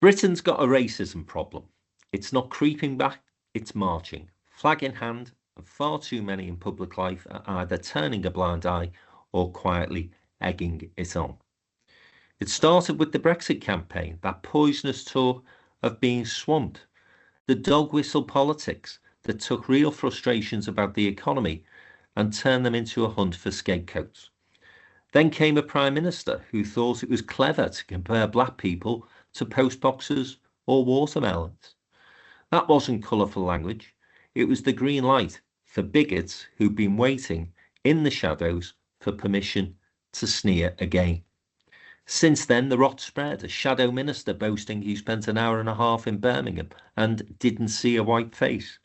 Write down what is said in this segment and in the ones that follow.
Britain's got a racism problem. It's not creeping back, it's marching, flag in hand, and far too many in public life are either turning a blind eye or quietly egging it on. It started with the Brexit campaign, that poisonous talk of being swamped, the dog whistle politics that took real frustrations about the economy and turned them into a hunt for scapegoats. Then came a Prime Minister who thought it was clever to compare black people to postboxes or watermelons. That wasn't colourful language. It was the green light for bigots who'd been waiting in the shadows for permission to sneer again. Since then, the rot spread, a shadow minister boasting he spent an hour and a half in Birmingham and didn't see a white face.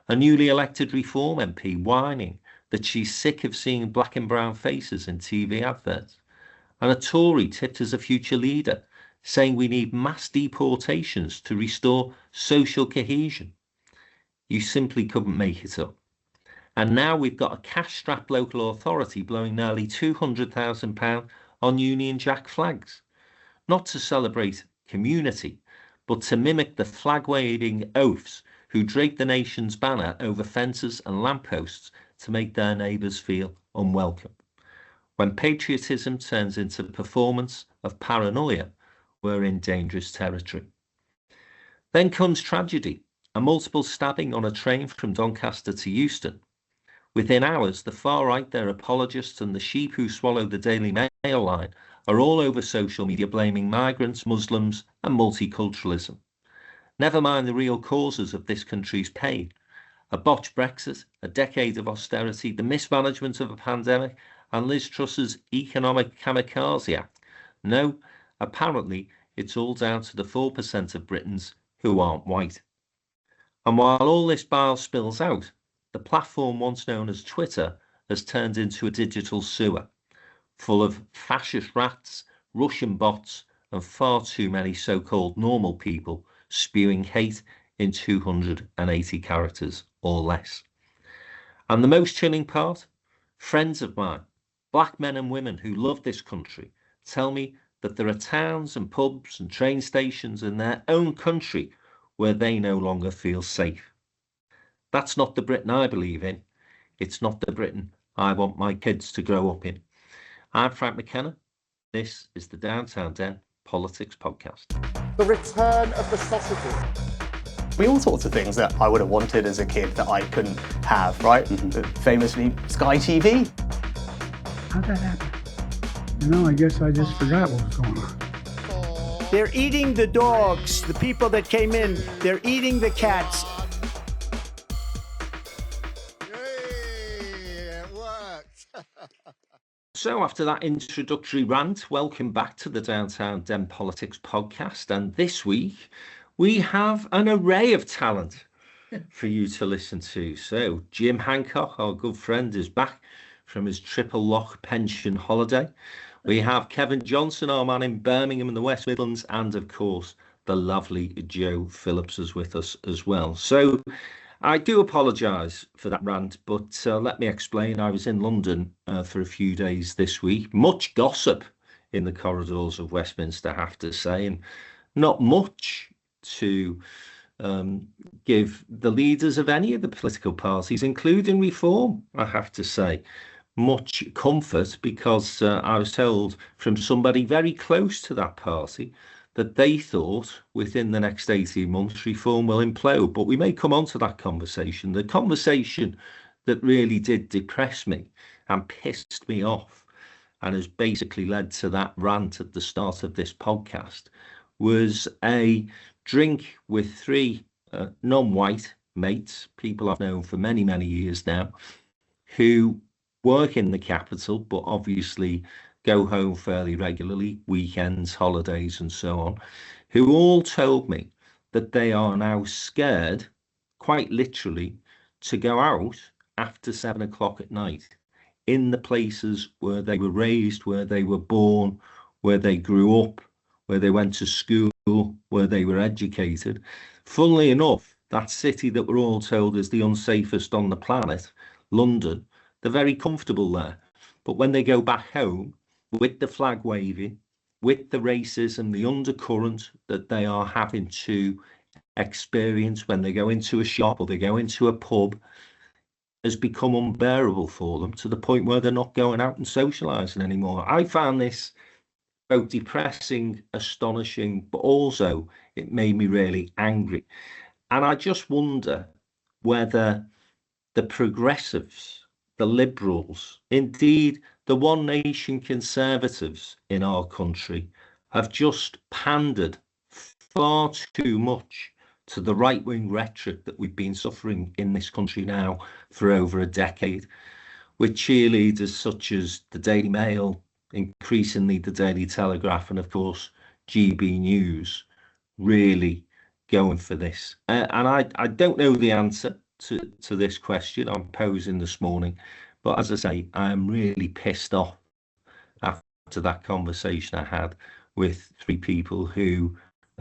A newly elected Reform MP whining that she's sick of seeing black and brown faces in TV adverts. And a Tory tipped as a future leader, saying we need mass deportations to restore social cohesion. You simply couldn't make it up. And now we've got a cash-strapped local authority blowing nearly £200,000 on Union Jack flags, not to celebrate community, but to mimic the flag-waving oafs who drape the nation's banner over fences and lampposts to make their neighbours feel unwelcome. When patriotism turns into performance of paranoia, we're in dangerous territory. Then comes tragedy, a multiple stabbing on a train from Doncaster to Euston. Within hours, the far right, their apologists, and the sheep who swallow the Daily Mail line are all over social media blaming migrants, Muslims, and multiculturalism. Never mind the real causes of this country's pain. A botched Brexit, a decade of austerity, the mismanagement of a pandemic, and Liz Truss's economic kamikaze act. No, apparently it's all down to the 4% of Britons who aren't white. And while all this bile spills out, the platform once known as Twitter has turned into a digital sewer, full of fascist rats, Russian bots, and far too many so-called normal people spewing hate in 280 characters or less. And the most chilling part? Friends of mine, black men and women who love this country, tell me that there are towns and pubs and train stations in their own country where they no longer feel safe. That's not the Britain I believe in. It's not the Britain I want my kids to grow up in. I'm Frank McKenna. This is the Downtown Den Politics Podcast. The return of the sausages. All sorts of things that I would have wanted as a kid that I couldn't have, right? Famously, Sky TV. How'd that happen? I guess I just forgot what was going on. They're eating the dogs, the people that came in. They're eating the cats. Hey, it worked. So after that introductory rant, welcome back to the Downtown Den Politics Podcast. And this week, we have an array of talent for you to listen to. So Jim Hancock, our good friend, is back from his triple lock pension holiday. We have Kevin Johnson, our man in Birmingham and the West Midlands. And of course, the lovely Joe Phillips is with us as well. So I do apologise for that rant, but let me explain. I was in London for a few days this week. Much gossip in the corridors of Westminster, I have to say, and not much to give the leaders of any of the political parties, including Reform, I have to say. Much comfort because I was told from somebody very close to that party that they thought within the next 18 months Reform will implode. But we may come on to that conversation. The conversation that really did depress me and pissed me off and has basically led to that rant at the start of this podcast was a drink with three non-white mates, people I've known for many, many years now, who work in the capital, but obviously go home fairly regularly, weekends, holidays, and so on, who all told me that they are now scared, quite literally, to go out after 7 o'clock at night in the places where they were raised, where they were born, where they grew up, where they went to school, where they were educated. Funnily enough, that city that we're all told is the unsafest on the planet, London, they're very comfortable there. But when they go back home, with the flag waving, with the racism, the undercurrent that they are having to experience when they go into a shop or they go into a pub has become unbearable for them, to the point where they're not going out and socialising anymore. I found this both depressing, astonishing, but also it made me really angry. And I just wonder whether the progressives, the liberals, indeed the One Nation Conservatives in our country have just pandered far too much to the right-wing rhetoric that we've been suffering in this country now for over a decade, with cheerleaders such as the Daily Mail, increasingly the Daily Telegraph, and of course GB News really going for this. And I don't know the answer to this question I'm posing this morning, but as I say, I'm really pissed off after that conversation I had with three people who,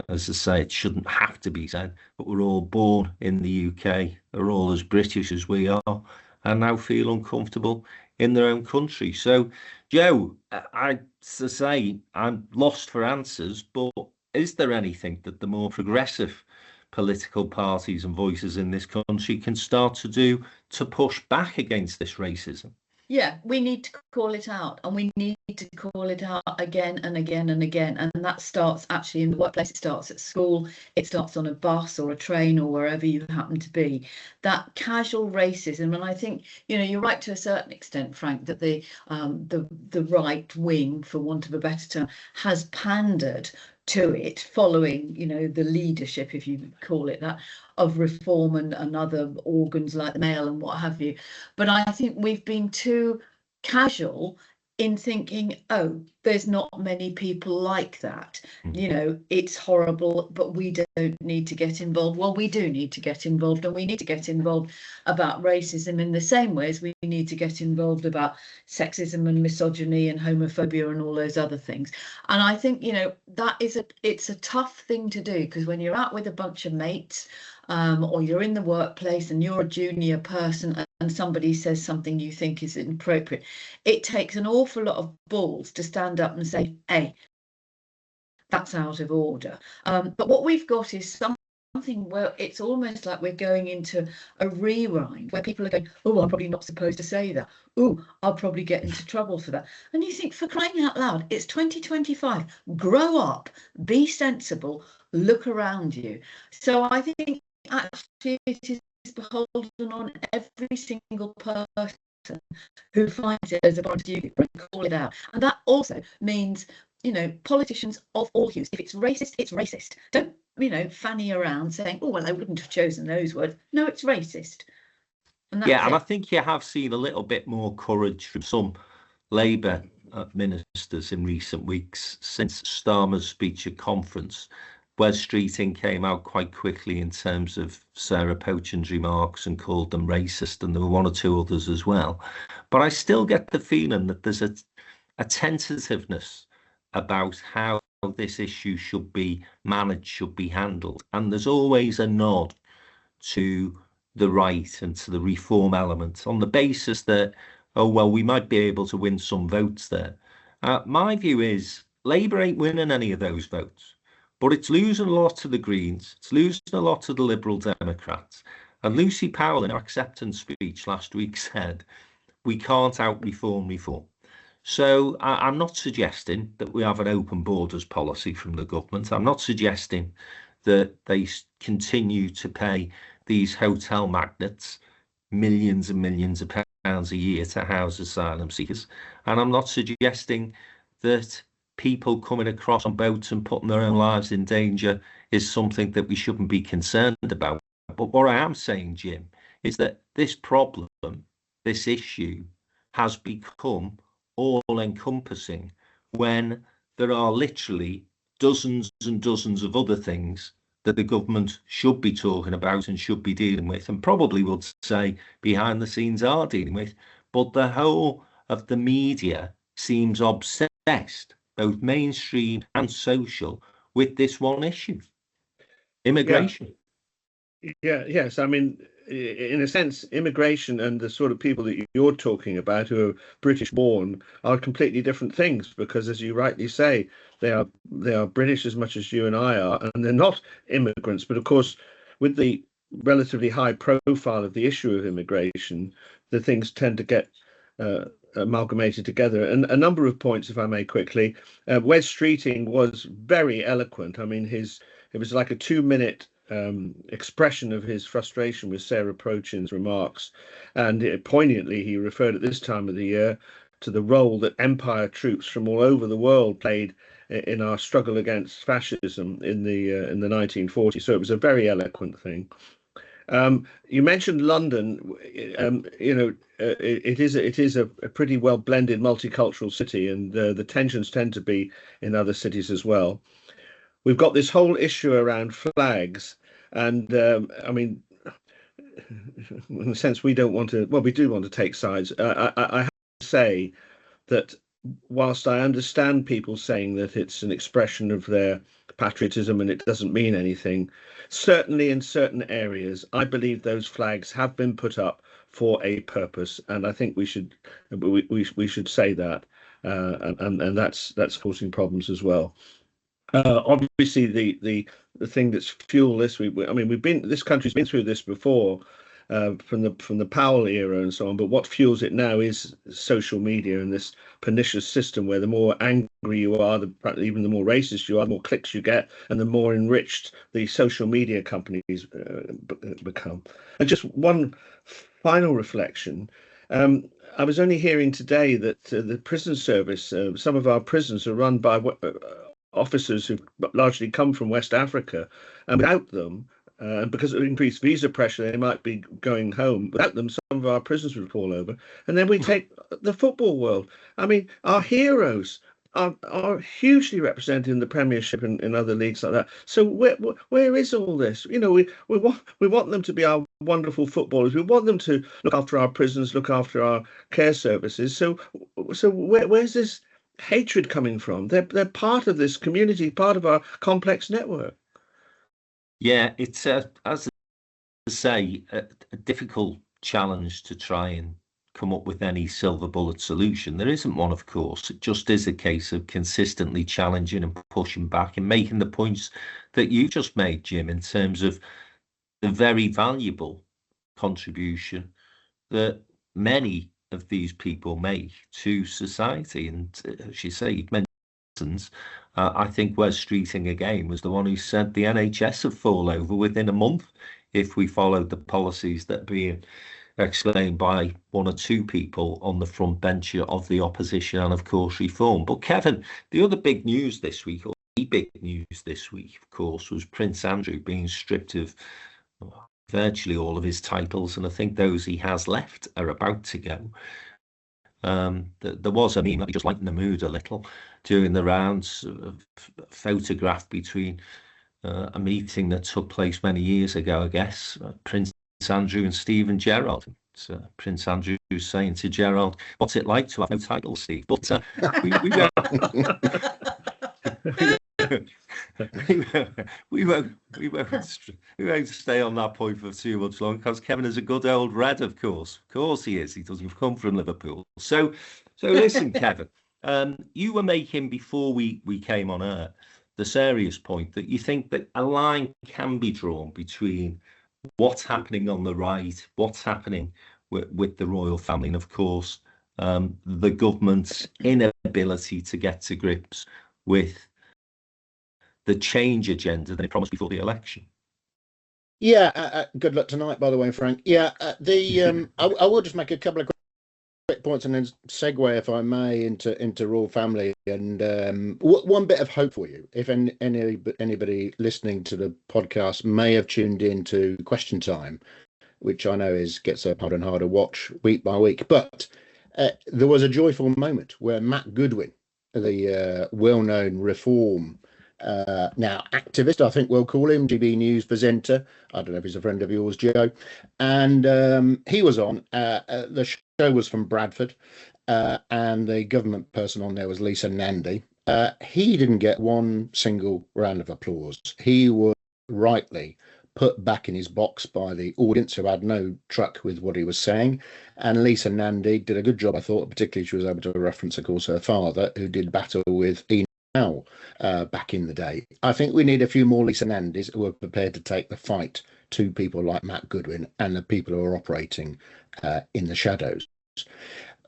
as I say, it shouldn't have to be said, but we're all born in the UK, they're all as British as we are, and now feel uncomfortable in their own country. So, Joe, I to say I'm lost for answers, but is there anything that the more progressive political parties and voices in this country can start to do to push back against this racism? Yeah, we need to call it out, and we need to call it out again and again and again. And that starts actually in the workplace, it starts at school, it starts on a bus or a train or wherever you happen to be. That casual racism, and I think, you know, you're right to a certain extent, Frank, that the right wing, for want of a better term, has pandered to it following, you know, the leadership, if you call it that, of Reform and other organs like the Mail and what have you. But I think we've been too casual in thinking, oh, there's not many people like that. You know, it's horrible, but we don't need to get involved. Well, we do need to get involved, and we need to get involved about racism in the same way as we need to get involved about sexism and misogyny and homophobia and all those other things. And I think, you know, it's a tough thing to do, because when you're out with a bunch of mates, or you're in the workplace and you're a junior person and somebody says something you think is inappropriate, it takes an awful lot of balls to stand up and say, hey, that's out of order. But what we've got is something where it's almost like we're going into a rewind, where people are going, oh, I'm probably not supposed to say that. Oh, I'll probably get into trouble for that. And you think, for crying out loud, it's 2025. Grow up, be sensible, look around you. So I think actually it is beholden on every single person who finds it as a part duty and call it out. And that also means, you know, politicians of all hues. If it's racist, it's racist. Don't, you know, fanny around saying, oh, well, I wouldn't have chosen those words. No, it's racist. And yeah, and I think you have seen a little bit more courage from some Labour ministers in recent weeks since Starmer's speech at conference. Wes Streeting came out quite quickly in terms of Sarah Pochin's remarks and called them racist, and there were one or two others as well. But I still get the feeling that there's a tentativeness about how this issue should be managed, should be handled. And there's always a nod to the right and to the reform element on the basis that, oh, well, we might be able to win some votes there. My view is Labour ain't winning any of those votes. But it's losing a lot to the Greens, it's losing a lot to the Liberal Democrats. And Lucy Powell in her acceptance speech last week said, we can't out-reform reform. So I'm not suggesting that we have an open borders policy from the government. I'm not suggesting that they continue to pay these hotel magnates millions and millions of pounds a year to house asylum seekers. And I'm not suggesting that people coming across on boats and putting their own lives in danger is something that we shouldn't be concerned about. But what I am saying, Jim, is that this problem, this issue, has become all-encompassing when there are literally dozens and dozens of other things that the government should be talking about and should be dealing with, and probably would say behind the scenes are dealing with. But the whole of the media seems obsessed, both mainstream and social, with this one issue, immigration. Yes, I mean, in a sense, immigration and the sort of people that you're talking about who are British born are completely different things, because, as you rightly say, they are British as much as you and I are, and they're not immigrants. But of course, with the relatively high profile of the issue of immigration, the things tend to get amalgamated together. And a number of points, if I may quickly. Wes Streeting was very eloquent. I mean, it was like a 2-minute expression of his frustration with Sarah Prochin's remarks, and poignantly he referred at this time of the year to the role that Empire troops from all over the world played in our struggle against fascism in the 1940s. So it was a very eloquent thing. You mentioned London. It is a pretty well blended multicultural city, and the tensions tend to be in other cities as well. We've got this whole issue around flags, and I mean, in a sense, we don't want to. Well, we do want to take sides. I have to say that whilst I understand people saying that it's an expression of their patriotism and it doesn't mean anything, certainly in certain areas, I believe those flags have been put up for a purpose, and I think we should say that, and that's causing problems as well. Obviously, the thing that's fueled this, this country's been through this before, from the Powell era and so on. But what fuels it now is social media and this pernicious system where the more angry you are, even the more racist you are, the more clicks you get, and the more enriched the social media companies become. And just one final reflection. I was only hearing today that the prison service, some of our prisons are run by officers who largely come from West Africa, and without them, because of increased visa pressure, they might be going home. Without them, some of our prisons would fall over. And then we take the football world. I mean, our heroes are hugely represented in the Premiership and in other leagues like that. So where is all this? We want them to be our wonderful footballers. We want them to look after our prisons, look after our care services. So where's this hatred coming from? They're part of this community, part of our complex network. Yeah, it's as I say, a difficult challenge to try and come up with any silver bullet solution. There isn't one, of course. It just is a case of consistently challenging and pushing back and making the points that you just made, Jim, in terms of the very valuable contribution that many of these people make to society. And as you say, you've mentioned, I think Wes Streeting again was the one who said the NHS would fall over within a month if we followed the policies that are being explained by one or two people on the front bench of the opposition and, of course, reform. But Kevin, the other big news this week, or the big news this week, of course, was Prince Andrew being stripped of virtually all of his titles, and I think those he has left are about to go. There was a meme that just lightened the mood a little during the rounds, a photograph between a meeting that took place many years ago, I guess, Prince Andrew and Stephen Gerrard. So Prince Andrew saying to Gerrard, "What's it like to have no title, Steve?" But we won't stay on that point for too much long, because Kevin is a good old Red, of course. Of course he is. He doesn't come from Liverpool. So listen, Kevin, you were making, before we came on air, the serious point that you think that a line can be drawn between what's happening on the right, what's happening with the royal family, and of course the government's inability to get to grips with the change agenda that it promised before the election. Yeah, good luck tonight, by the way, Frank. Yeah, I will just make a couple of quick points and then segue, if I may, into royal family. And one bit of hope for you, if anybody listening to the podcast may have tuned in to Question Time, which I know gets a harder and harder watch week by week. But there was a joyful moment where Matt Goodwin, the well-known reform now activist, I think we'll call him, GB News presenter. I don't know if he's a friend of yours, Joe. And he was on. The show was from Bradford, and the government person on there was Lisa Nandy. He didn't get one single round of applause. He was rightly put back in his box by the audience, who had no truck with what he was saying. And Lisa Nandy did a good job, I thought. Particularly, she was able to reference, of course, her father, who did battle with Ian Powell back in the day. I think we need a few more Lisa Nandys who are prepared to take the fight to people like Matt Goodwin and the people who are operating in the shadows.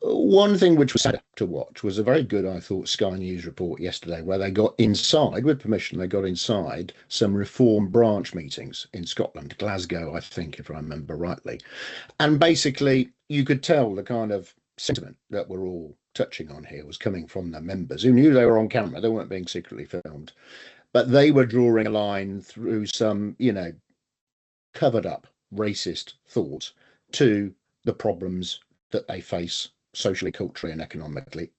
One thing which was sad to watch was a very good, I thought, Sky News report yesterday, where they got inside, with permission, they got inside some Reform branch meetings in Scotland, Glasgow, I think, if I remember rightly. And basically, you could tell the kind of sentiment that we're all touching on here was coming from the members who knew they were on camera. They weren't being secretly filmed, but they were drawing a line through some, covered up racist thoughts to the problems that they face socially, culturally and economically,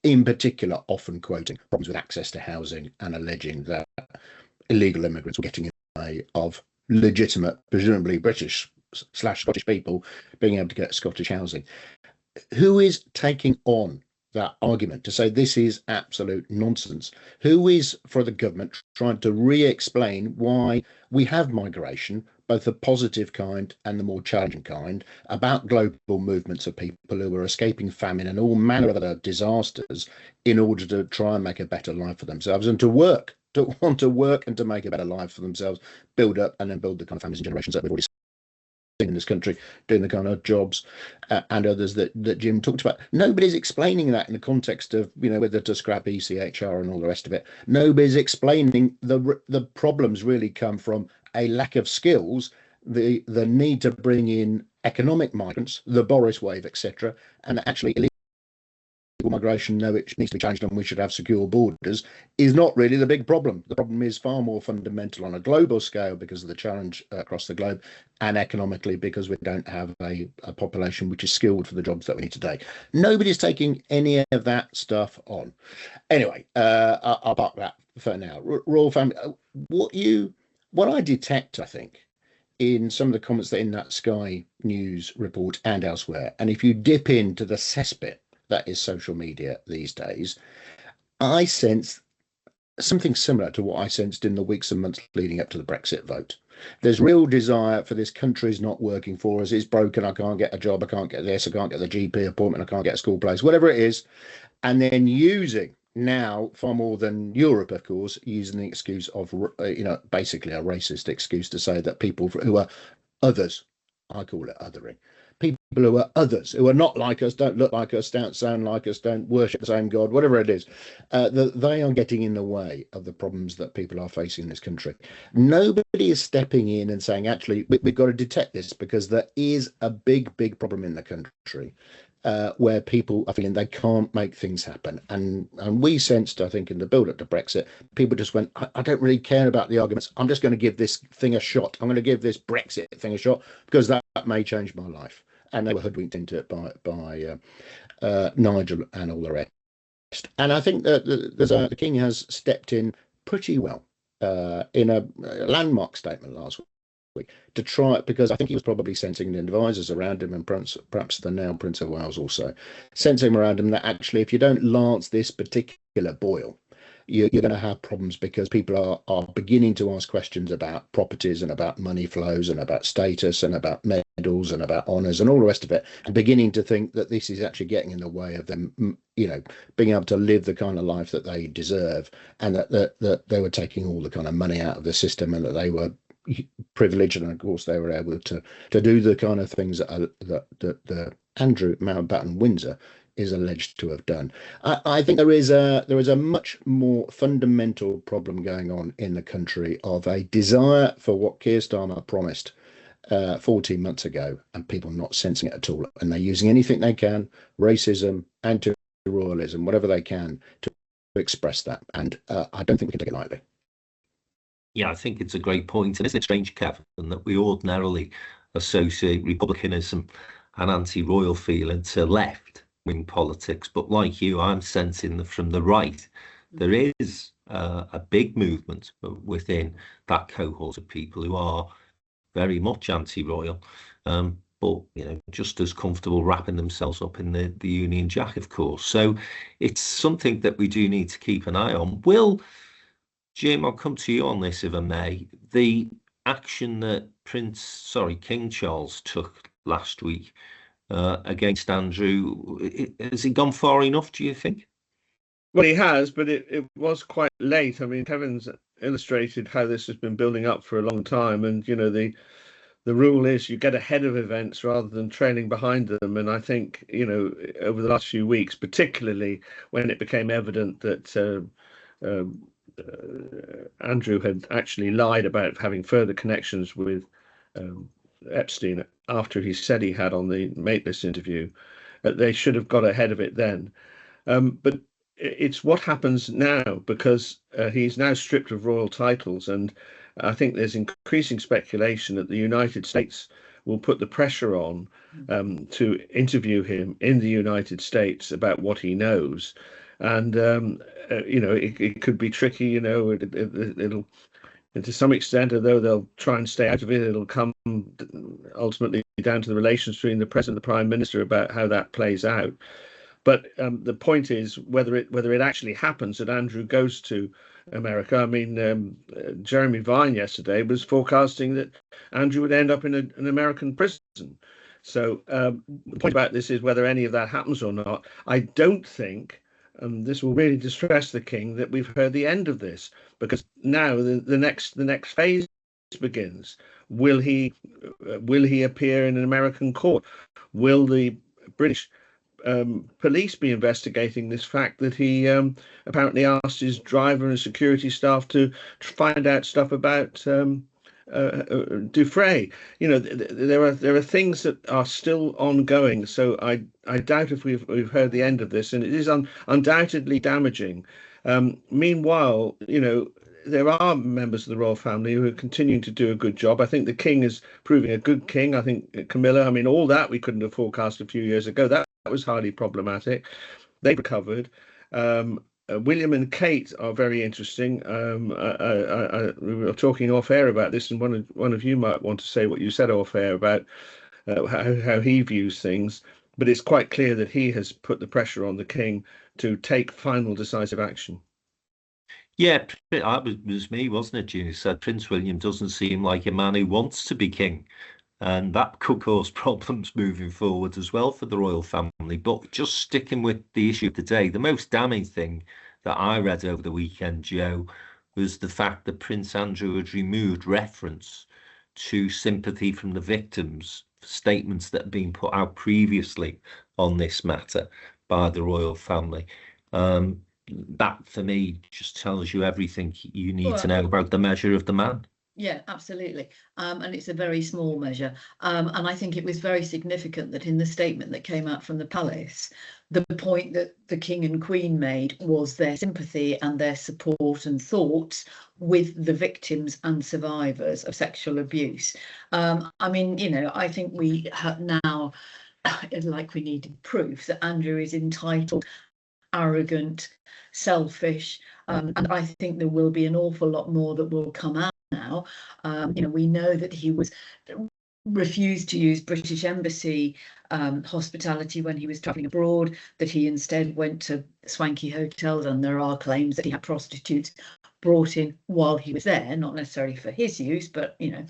in particular often quoting problems with access to housing and alleging that illegal immigrants were getting in the way of legitimate, presumably British/Scottish people being able to get Scottish housing. Who is taking on that argument to say this is absolute nonsense? Who is, for the government, trying to re-explain why we have migration, both the positive kind and the more challenging kind, about global movements of people who are escaping famine and all manner of other disasters in order to try and make a better life for themselves and to want to work and to make a better life for themselves, build up and then build the kind of families and generations that we've already seen in this country, doing the kind of jobs and others that Jim talked about. Nobody's explaining that in the context of, whether to scrap ECHR and all the rest of it. Nobody's explaining the problems really come from a lack of skills, the need to bring in economic migrants, the Boris wave, etc., and actually illegal migration, no, it needs to be changed and we should have secure borders, is not really the big problem. The problem is far more fundamental on a global scale because of the challenge across the globe, and economically because we don't have a population which is skilled for the jobs that we need today. Nobody's taking any of that stuff on. Anyway, I'll park that for now. Royal family, what I detect, I think, in some of the comments that in that Sky News report and elsewhere, and if you dip into the cesspit that is social media these days, I sense something similar to what I sensed in the weeks and months leading up to the Brexit vote. There's real desire for this country's not working for us, it's broken, I can't get a job, I can't get this, I can't get the GP appointment, I can't get a school place, whatever it is, and then using now, far more than Europe, of course, using the excuse of, basically a racist excuse to say that people who are others, I call it othering, people who are others, who are not like us, don't look like us, don't sound like us, don't worship the same God, whatever it is, they are getting in the way of the problems that people are facing in this country. Nobody is stepping in and saying, actually, we've got to detect this because there is a big, big problem in the country. Where people are feeling they can't make things happen. And we sensed, I think, in the build-up to Brexit, people just went, I don't really care about the arguments. I'm just going to give this thing a shot. I'm going to give this Brexit thing a shot because that may change my life. And they were hoodwinked into it by Nigel and all the rest. And I think that the King has stepped in pretty well in a landmark statement last week to try, because I think he was probably sensing the advisors around him and perhaps the now Prince of Wales also sensing around him that actually if you don't lance this particular boil, you're going to have problems because people are beginning to ask questions about properties and about money flows and about status and about medals and about honours and all the rest of it, and beginning to think that this is actually getting in the way of them, being able to live the kind of life that they deserve, and that they were taking all the kind of money out of the system and that they were privileged, and of course they were able to do the kind of things that Andrew Mountbatten Windsor is alleged to have done. I think there is a much more fundamental problem going on in the country of a desire for what Keir Starmer promised 14 months ago, and people not sensing it at all, and they're using anything they can, racism, anti-royalism, whatever they can to express that, and I don't think we can take it lightly. Yeah, I think it's a great point. And isn't it strange, Kevin, that we ordinarily associate republicanism and anti-royal feeling to left-wing politics? But like you, I'm sensing that from the right, there is a big movement within that cohort of people who are very much anti-royal, but just as comfortable wrapping themselves up in the Union Jack, of course. So it's something that we do need to keep an eye on. Jim, I'll come to you on this if I may. The action that King Charles took last week against Andrew, has it gone far enough, do you think? Well, he has, but it was quite late. I mean, Kevin's illustrated how this has been building up for a long time, and you know the rule is you get ahead of events rather than trailing behind them. And I think, you know, over the last few weeks, particularly when it became evident that Andrew had actually lied about having further connections with Epstein after he said he had on the Mateless interview, they should have got ahead of it then. But it's what happens now, because he's now stripped of royal titles, and I think there's increasing speculation that the United States will put the pressure on to interview him in the United States about what he knows. And, you know, it could be tricky, you know, it'll to some extent, although they'll try and stay out of it, it'll come ultimately down to the relations between the President and the Prime Minister about how that plays out. But the point is whether it actually happens that Andrew goes to America. I mean, Jeremy Vine yesterday was forecasting that Andrew would end up in an American prison. So the point about this is whether any of that happens or not. I don't think, and this will really distress the King, that we've heard the end of this, because now the next phase begins. Will he appear in an American court? Will the British police be investigating this fact that he apparently asked his driver and security staff to find out stuff about Dufresne? You know, there are things that are still ongoing. So I doubt if we've heard the end of this, and it is undoubtedly damaging. Meanwhile, you know, there are members of the royal family who are continuing to do a good job. I think the King is proving a good king. I think Camilla, I mean, all that we couldn't have forecast a few years ago. That was highly problematic. They've recovered. William and Kate are very interesting. We were talking off air about this, and one of you might want to say what you said off air about how he views things. But it's quite clear that he has put the pressure on the King to take final decisive action. Yeah, it was me, wasn't it, who said Prince William doesn't seem like a man who wants to be king. And that could cause problems moving forward as well for the royal family. But just sticking with the issue of the day, the most damning thing that I read over the weekend, Joe, was the fact that Prince Andrew had removed reference to sympathy from the victims, statements that had been put out previously on this matter by the royal family. That, for me, just tells you everything you need to know about the measure of the man. Yeah, absolutely. And it's a very small measure. And I think it was very significant that in the statement that came out from the palace, the point that the King and Queen made was their sympathy and their support and thoughts with the victims and survivors of sexual abuse. I mean, you know, I think we have now, like we needed proof that Andrew is entitled, arrogant, selfish, and I think there will be an awful lot more that will come out now. You know, we know that he refused to use British Embassy hospitality when he was travelling abroad, that he instead went to swanky hotels, and there are claims that he had prostitutes brought in while he was there, not necessarily for his use, but you know,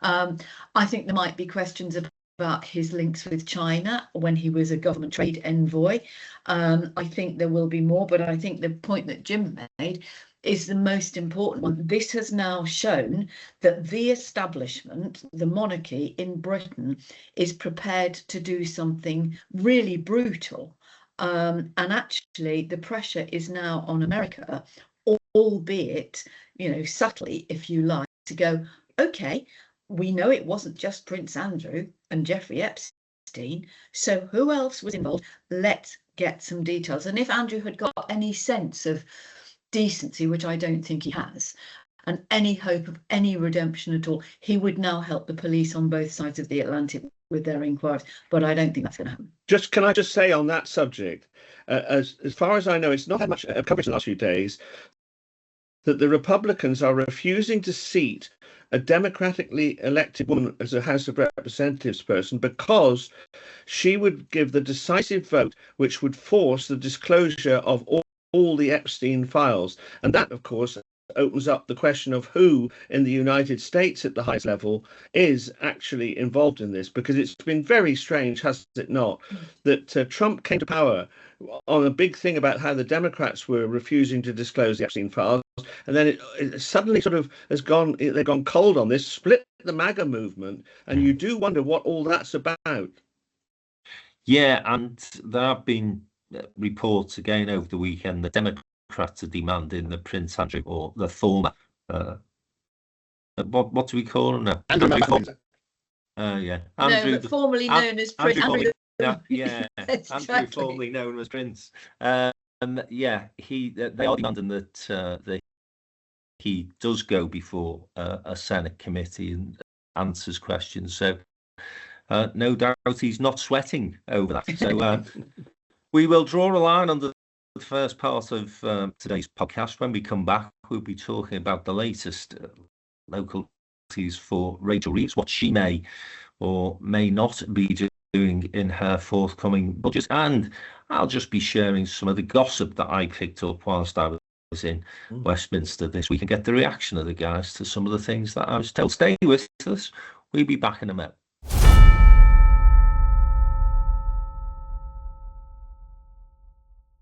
I think there might be questions about his links with China when he was a government trade envoy. I think there will be more, but I think the point that Jim made is the most important one. This has now shown that the establishment, the monarchy in Britain, is prepared to do something really brutal. And actually, the pressure is now on America, albeit, you know, subtly, if you like, to go, okay, we know it wasn't just Prince Andrew and Jeffrey Epstein, so who else was involved? Let's get some details. And if Andrew had got any sense of decency, which I don't think he has, and any hope of any redemption at all, he would now help the police on both sides of the Atlantic with their inquiries. But I don't think that's going to happen. Can I just say on that subject, as far as I know, it's not had much coverage in the last few days, that the Republicans are refusing to seat a democratically elected woman as a House of Representatives person because she would give the decisive vote which would force the disclosure of all the Epstein files. And that, of course, opens up the question of who in the United States at the highest level is actually involved in this, because it's been very strange, has it not, that Trump came to power on a big thing about how the Democrats were refusing to disclose the Epstein files, and then it suddenly sort of they've gone cold on this, split the MAGA movement, and you do wonder what all that's about. Yeah, and there have been reports again over the weekend that Democrats are demanding that Prince Andrew, or the former, what do we call him now? Andrew Windsor. Yeah, Andrew, but formerly known as Prince Andrew. Yeah, Exactly. Andrew, formerly known as Prince. Yeah, they are demanding that he does go before a Senate committee and answers questions. So no doubt he's not sweating over that. So we will draw a line on the first part of today's podcast. When we come back, we'll be talking about the latest local policies for Rachel Reeves, what she may or may not be doing in her forthcoming budget, and I'll just be sharing some of the gossip that I picked up whilst I was in Westminster this week and get the reaction of the guys to some of the things that I was told. Stay with us. We'll be back in a minute.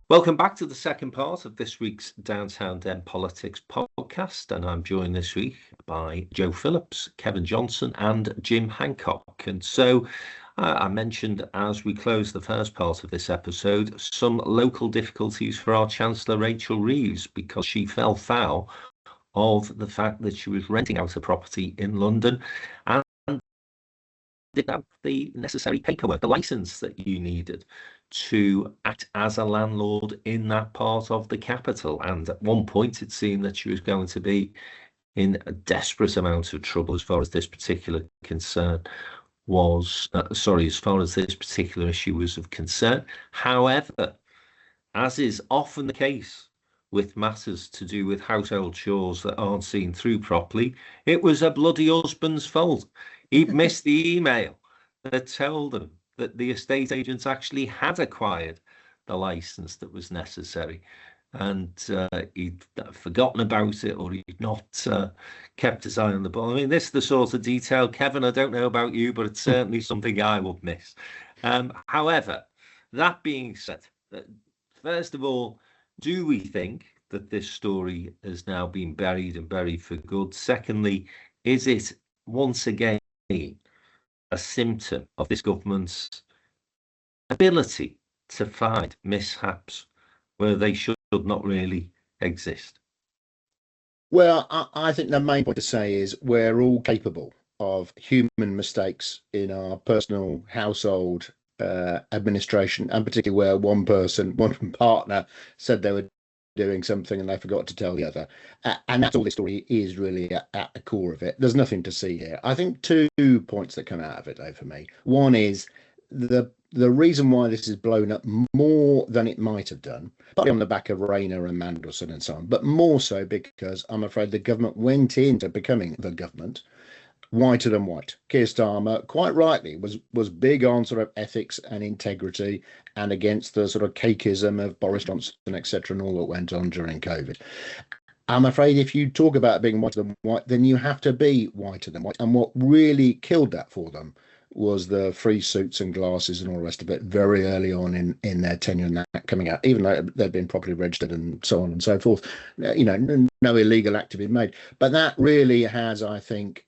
Welcome back to the second part of this week's Downtown Den Politics podcast, and I'm joined this week by Joe Phillips, Kevin Johnson and Jim Hancock. And so I mentioned as we close the first part of this episode some local difficulties for our Chancellor Rachel Reeves, because she fell foul of the fact that she was renting out a property in London and didn't have the necessary paperwork, the license that you needed to act as a landlord in that part of the capital. And at one point it seemed that she was going to be in a desperate amount of trouble as far as this particular concern was, as far as this particular issue was of concern. However, as is often the case with matters to do with household chores that aren't seen through properly, it was a bloody husband's fault. He'd missed the email that told them that the estate agents actually had acquired the license that was necessary, and he'd forgotten about it, or he'd not kept his eye on the ball. I mean, this is the sort of detail, Kevin, I don't know about you, but it's certainly something I would miss. However, that being said, first of all, do we think that this story has now been buried and buried for good? Secondly, is it once again a symptom of this government's ability to find mishaps where they should not really exist? Well, I think the main point to say is we're all capable of human mistakes in our personal household administration, and particularly where one partner said they were doing something and they forgot to tell the other. And that's all this story is really at the core of it. There's nothing to see here. I think 2 points that come out of it, though, for me. One is the reason why this is blown up more than it might have done, partly on the back of Rayner and Mandelson and so on, but more so because I'm afraid the government went into becoming the government whiter than white. Keir Starmer, quite rightly, was big on sort of ethics and integrity and against the sort of cakeism of Boris Johnson, etc., and all that went on during COVID. I'm afraid if you talk about being whiter than white, then you have to be whiter than white. And what really killed that for them was the free suits and glasses and all the rest of it very early on in their tenure, and that coming out, even though they'd been properly registered and so on and so forth. You know, no illegal act had been made. But that really has, I think,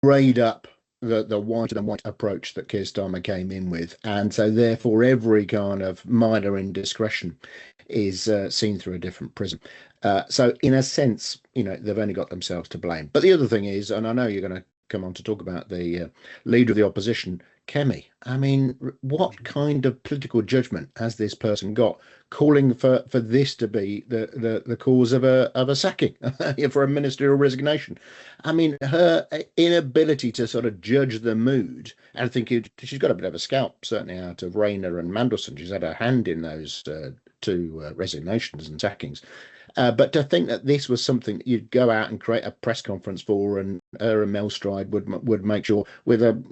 grayed up the whiter than white approach that Keir Starmer came in with. And so therefore every kind of minor indiscretion is seen through a different prism. So in a sense, you know, they've only got themselves to blame. But the other thing is, and I know you're going to come on to talk about the leader of the opposition, Kemi. I mean, what kind of political judgment has this person got, calling for this to be the cause of a sacking, for a ministerial resignation? I mean, her inability to sort of judge the mood, and I think she's got a bit of a scalp, certainly out of Rayner and Mandelson. She's had a hand in those 2 resignations and sackings. But to think that this was something that you'd go out and create a press conference for, and her and Mel Stride would make sure, with a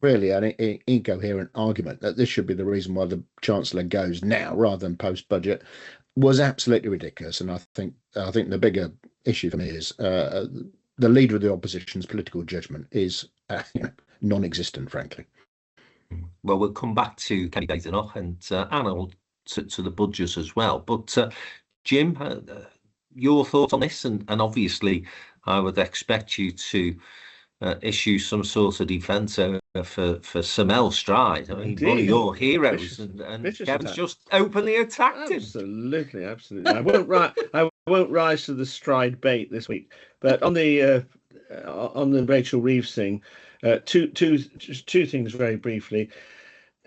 really an incoherent argument, that this should be the reason why the Chancellor goes now rather than post-budget. was absolutely ridiculous. And I think the bigger issue for me is the leader of the opposition's political judgment is non-existent, frankly. Well, we'll come back to Kemi Badenoch and Anna to the budgets as well. But Jim, your thoughts on this? And obviously, I would expect you to issue some sort of defence for Samel Stride. I mean, Indeed. one of your heroes, and Kevin's just openly attacked him. Absolutely. I won't rise to the Stride bait this week. But on the Rachel Reeves thing, two things very briefly.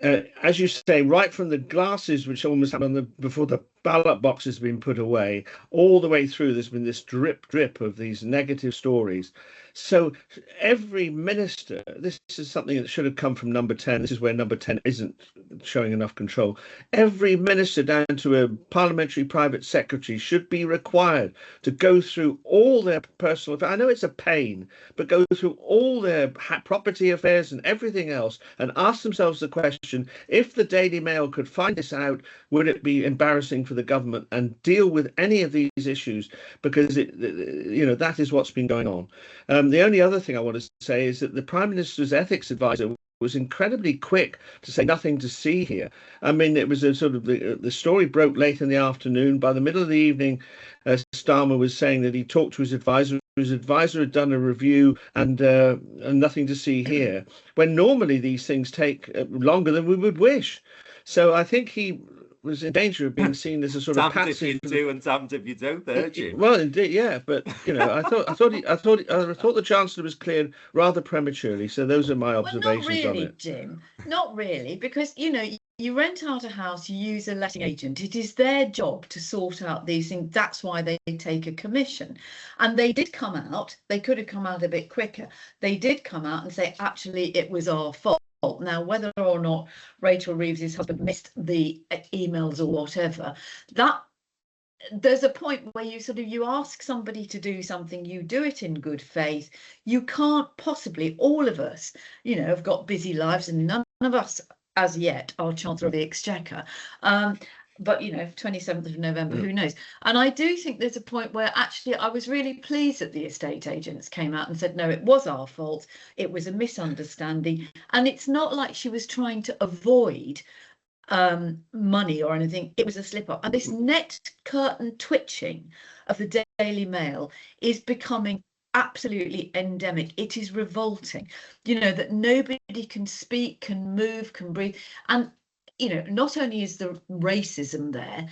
As you say, right from the glasses, which almost happened before the ballot box has been put away, all the way through, there's been this drip of these negative stories. So every minister, this is something that should have come from number 10. This is where number 10 isn't showing enough control. Every minister down to a parliamentary private secretary should be required to go through all their personal affairs. I know it's a pain, but go through all their property affairs and everything else and ask themselves the question, if the Daily Mail could find this out, would it be embarrassing for the government, and deal with any of these issues, because that is what's been going on. The only other thing I want to say is that the Prime Minister's ethics advisor was incredibly quick to say nothing to see here. I mean, it was a sort of the story broke late in the afternoon. By the middle of the evening, Starmer was saying that he talked to his advisor. His advisor had done a review and nothing to see here, when normally these things take longer than we would wish. So I think he was in danger of being seen as a sort of patsy. Damned if you do and damned if you don't, there, Jim. Well, indeed, yeah, but I thought the Chancellor was cleared rather prematurely. So those are my observations not really, on it. Jim, not really, because you rent out a house, you use a letting agent. It is their job to sort out these things. That's why they take a commission. And they did come out. They could have come out a bit quicker. They did come out and say, actually, it was our fault. Now, whether or not Rachel Reeves' husband missed the emails or whatever, that there's a point where you ask somebody to do something, you do it in good faith. You can't possibly, all of us, have got busy lives, and none of us as yet are Chancellor of the Exchequer. But 27th of November, who knows? And I do think there's a point where actually I was really pleased that the estate agents came out and said, no, it was our fault. It was a misunderstanding. And it's not like she was trying to avoid money or anything. It was a slip up. And this net curtain twitching of the Daily Mail is becoming absolutely endemic. It is revolting, that nobody can speak, can move, can breathe. And not only is the racism there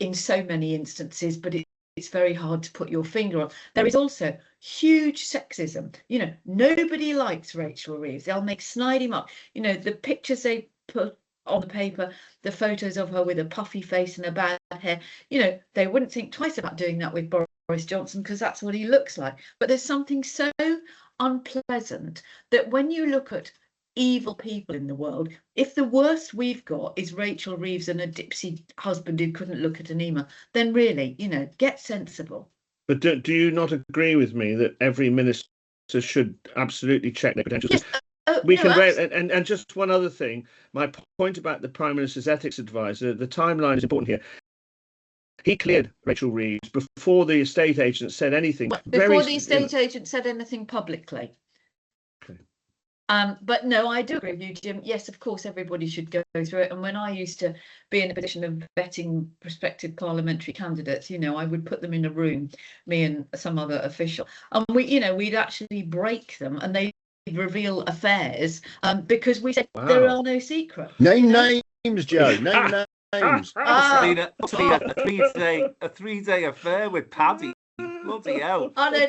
in so many instances, but it's very hard to put your finger on. There is also huge sexism. Nobody likes Rachel Reeves. They'll make snide him up. The pictures they put on the paper, the photos of her with a puffy face and a bad hair, they wouldn't think twice about doing that with Boris Johnson, because that's what he looks like. But there's something so unpleasant that when you look at evil people in the world, if the worst we've got is Rachel Reeves and a dipsy husband who couldn't look at an email, then really, get sensible. But do you not agree with me that every minister should absolutely check their credentials? Yes. And just one other thing, my point about the Prime Minister's ethics advisor, the timeline is important here. He cleared Rachel Reeves before the estate agent said anything. Before the estate agent said anything publicly. But no, I do agree with you, Jim. Yes, of course, everybody should go through it. And when I used to be in a position of vetting prospective parliamentary candidates, I would put them in a room, me and some other official, and we'd actually break them, and they'd reveal affairs because we said there are no secrets. Name names, Joe. Name names. A three-day affair with Paddy. Bloody hell. Oh, no.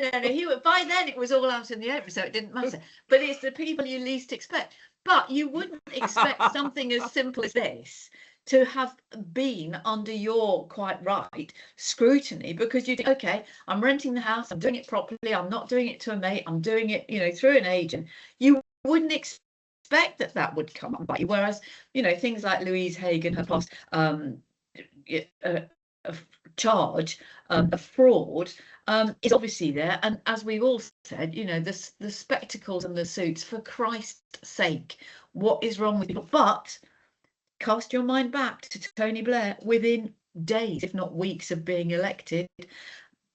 By then it was all out in the open, so it didn't matter. But it's the people you least expect. But you wouldn't expect something as simple as this to have been under your, quite right, scrutiny, because you think, OK, I'm renting the house, I'm doing it properly, I'm not doing it to a mate, I'm doing it, through an agent. You wouldn't expect that would come up by you. Whereas, things like Louise Hagan, her past charge of fraud is obviously there, and as we've all said, the spectacles and the suits, for Christ's sake, what is wrong with people? But cast your mind back to Tony Blair. Within days, if not weeks, of being elected,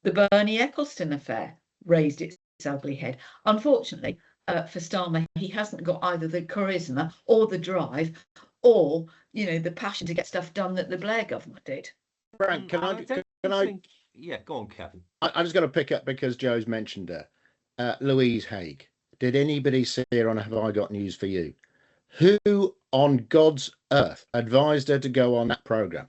the Bernie Ecclestone affair raised its ugly head. Unfortunately, for Starmer, he hasn't got either the charisma or the drive or, the passion to get stuff done that the Blair government did. Frank, can I think, yeah, go on, Kevin. I just got to pick up because Joe's mentioned her. Louise Haigh. Did anybody see her on Have I Got News for You? Who on God's earth advised her to go on that programme?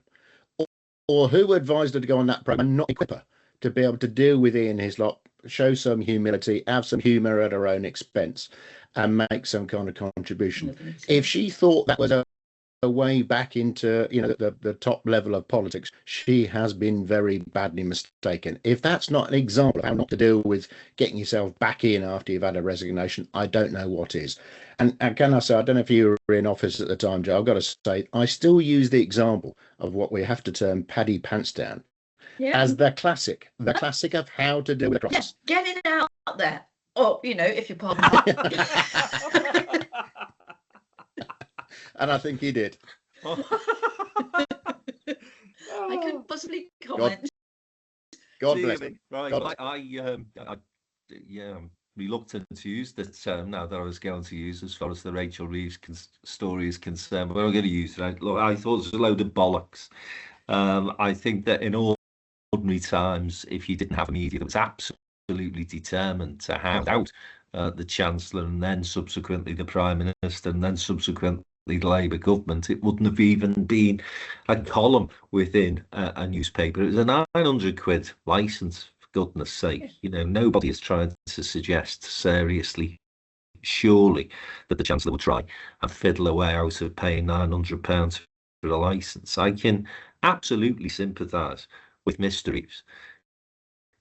Or who advised her to go on that programme and not equip her to be able to deal with Ian Hislop, show some humility, have some humour at her own expense, and make some kind of contribution? If she thought that was a way back into the top level of politics, she has been very badly mistaken. If that's not an example of how not to deal with getting yourself back in after you've had a resignation, I don't know what is. And can I say, I don't know if you were in office at the time, Joe, I've got to say, I still use the example of what we have to term Paddy Pants Down as the classic of how to deal with a crisis. Yeah, get it out there. Or, if you're pardon. And I think he did. I couldn't possibly comment. God bless him. Right, God bless. I'm reluctant to use the term now that I was going to use as far as the Rachel Reeves story is concerned, but I'm going to use it. Look, I thought it was a load of bollocks. I think that in ordinary times, if you didn't have a media that was absolutely determined to hound out the Chancellor and then subsequently the Prime Minister and then subsequently the Labour government, it wouldn't have even been a column within a newspaper. It was a 900 quid licence, for goodness sake. Nobody is trying to suggest seriously, surely, that the Chancellor would try and fiddle away out of paying £900 for a licence. I can absolutely sympathise with Mr. Reeves,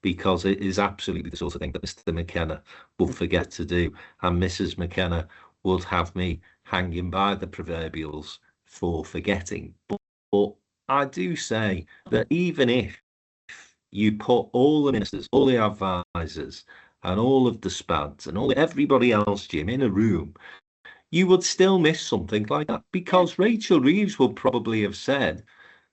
because it is absolutely the sort of thing that Mr. McKenna will forget to do, and Mrs. McKenna would have me hanging by the proverbials for forgetting. But I do say that even if you put all the ministers, all the advisors, and all of the SPADs and everybody else, Jim, in a room, you would still miss something like that, because Rachel Reeves would probably have said,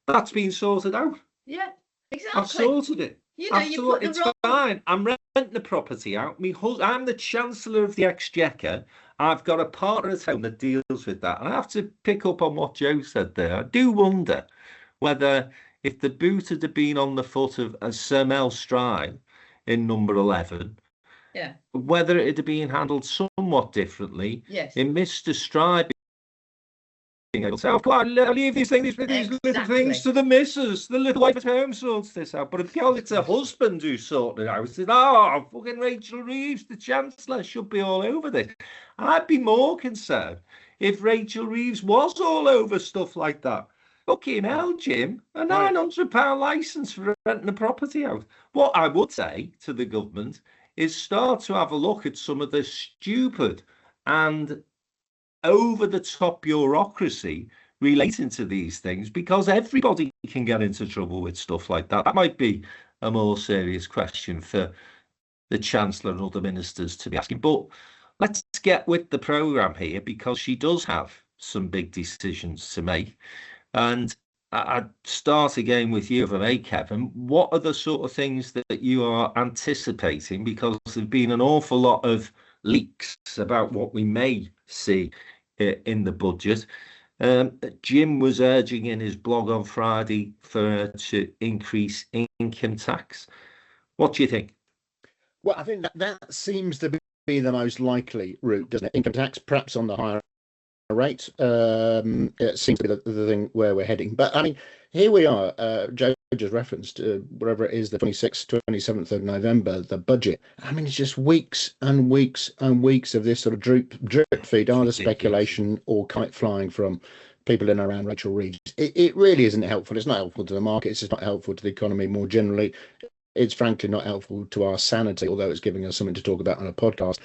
"That's been sorted out. Yeah, exactly. I've sorted it. It's fine. I'm renting the property out. I'm the Chancellor of the Exchequer. I've got a partner at home that deals with that." And I have to pick up on what Joe said there. I do wonder whether, if the boot had been on the foot of Sir Mel Stride in number 11, whether it had been handled somewhat differently. Yes. In Mr. Stride being able to say, "Oh, come on, I'll leave these little things to the missus, the little wife at home sorts this out." But because it's a husband who sorted it out, said, "Oh, fucking Rachel Reeves, the Chancellor, should be all over this." I'd be more concerned if Rachel Reeves was all over stuff like that. Fucking hell, Jim, a £900 licence for renting the property out. What I would say to the government is start to have a look at some of the stupid and over-the-top bureaucracy relating to these things, because everybody can get into trouble with stuff like that. That might be a more serious question for the Chancellor and other ministers to be asking. But let's get with the programme here, because she does have some big decisions to make. And I'd start again with you, if I may, Kevin. What are the sort of things that you are anticipating? Because there've been an awful lot of leaks about what we may see in the budget. Jim was urging in his blog on Friday for her to increase income tax. What do you think? Well, I think that seems to be the most likely route, doesn't it? Income tax, perhaps on the higher rate. It seems to be the thing where we're heading. But I mean, here we are. Joe just referenced wherever it is, the 26th, 27th of November, the budget. I mean, it's just weeks and weeks and weeks of this sort of drip feed, either speculation or kite flying from people in and around Rachel Reeves. It really isn't helpful. It's not helpful to the market. It's just not helpful to the economy more generally. It's frankly not helpful to our sanity, although it's giving us something to talk about on a podcast.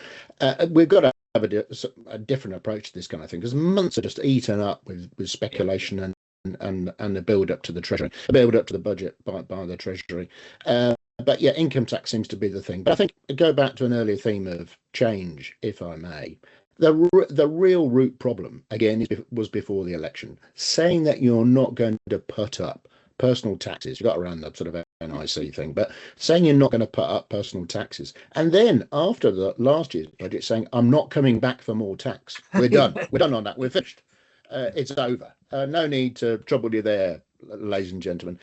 We've got to have a different approach to this kind of thing, because months are just eaten up with speculation and the build up to the Treasury, the build up to the budget by the Treasury. But yeah, income tax seems to be the thing. But I think, go back to an earlier theme of change, if I may. The real root problem, again, was before the election, saying that you're not going to put up personal taxes. You've got around the sort of NIC thing, but saying you're not going to put up personal taxes. And then after the last year's budget saying, I'm not coming back for more tax. We're done. We're done on that. We're finished. It's over. No need to trouble you there, ladies and gentlemen.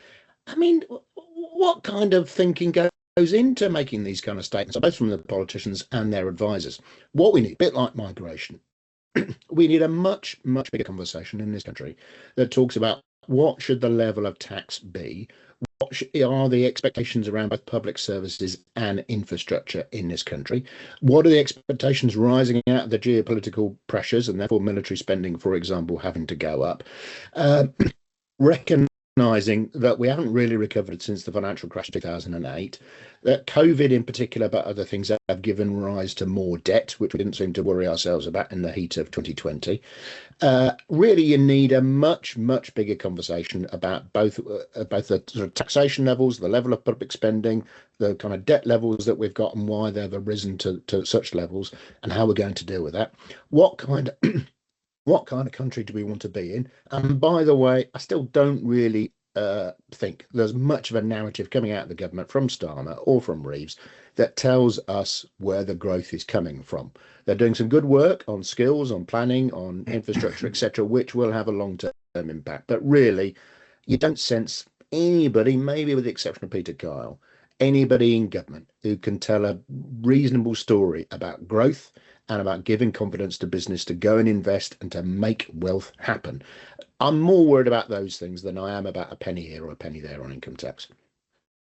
I mean, what kind of thinking goes into making these kind of statements, both from the politicians and their advisors? What we need, a bit like migration, we need a much, much bigger conversation in this country that talks about what should the level of tax be? What are the expectations around both public services and infrastructure in this country? What are the expectations rising out of the geopolitical pressures and therefore military spending, for example, having to go up? Recognising that we haven't really recovered since the financial crash of 2008, that COVID in particular, but other things have given rise to more debt, which we didn't seem to worry ourselves about in the heat of 2020. Really, you need a much, much bigger conversation about both the sort of taxation levels, the level of public spending, the kind of debt levels that we've got and why they've arisen to such levels, and how we're going to deal with that. What kind of country do we want to be in? And by the way, I still don't really think there's much of a narrative coming out of the government from Starmer or from Reeves that tells us where the growth is coming from. They're doing some good work on skills, on planning, on infrastructure, etc., which will have a long-term impact. But really, you don't sense anybody, maybe with the exception of Peter Kyle, anybody in government who can tell a reasonable story about growth and about giving confidence to business to go and invest and to make wealth happen. I'm more worried about those things than I am about a penny here or a penny there on income tax.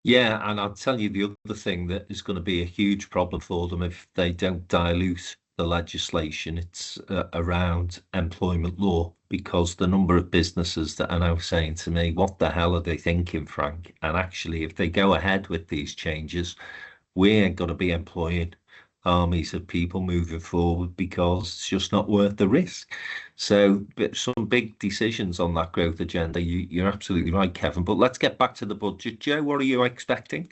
Yeah, and I'll tell you the other thing that is going to be a huge problem for them if they don't dilute the legislation. It's around employment law, because the number of businesses that are now saying to me, what the hell are they thinking, Frank? And actually, if they go ahead with these changes, we ain't going to be employing armies of people moving forward because it's just not worth the risk. So some big decisions on that growth agenda. You're absolutely right, Kevin. But let's get back to the budget. Joe, what are you expecting?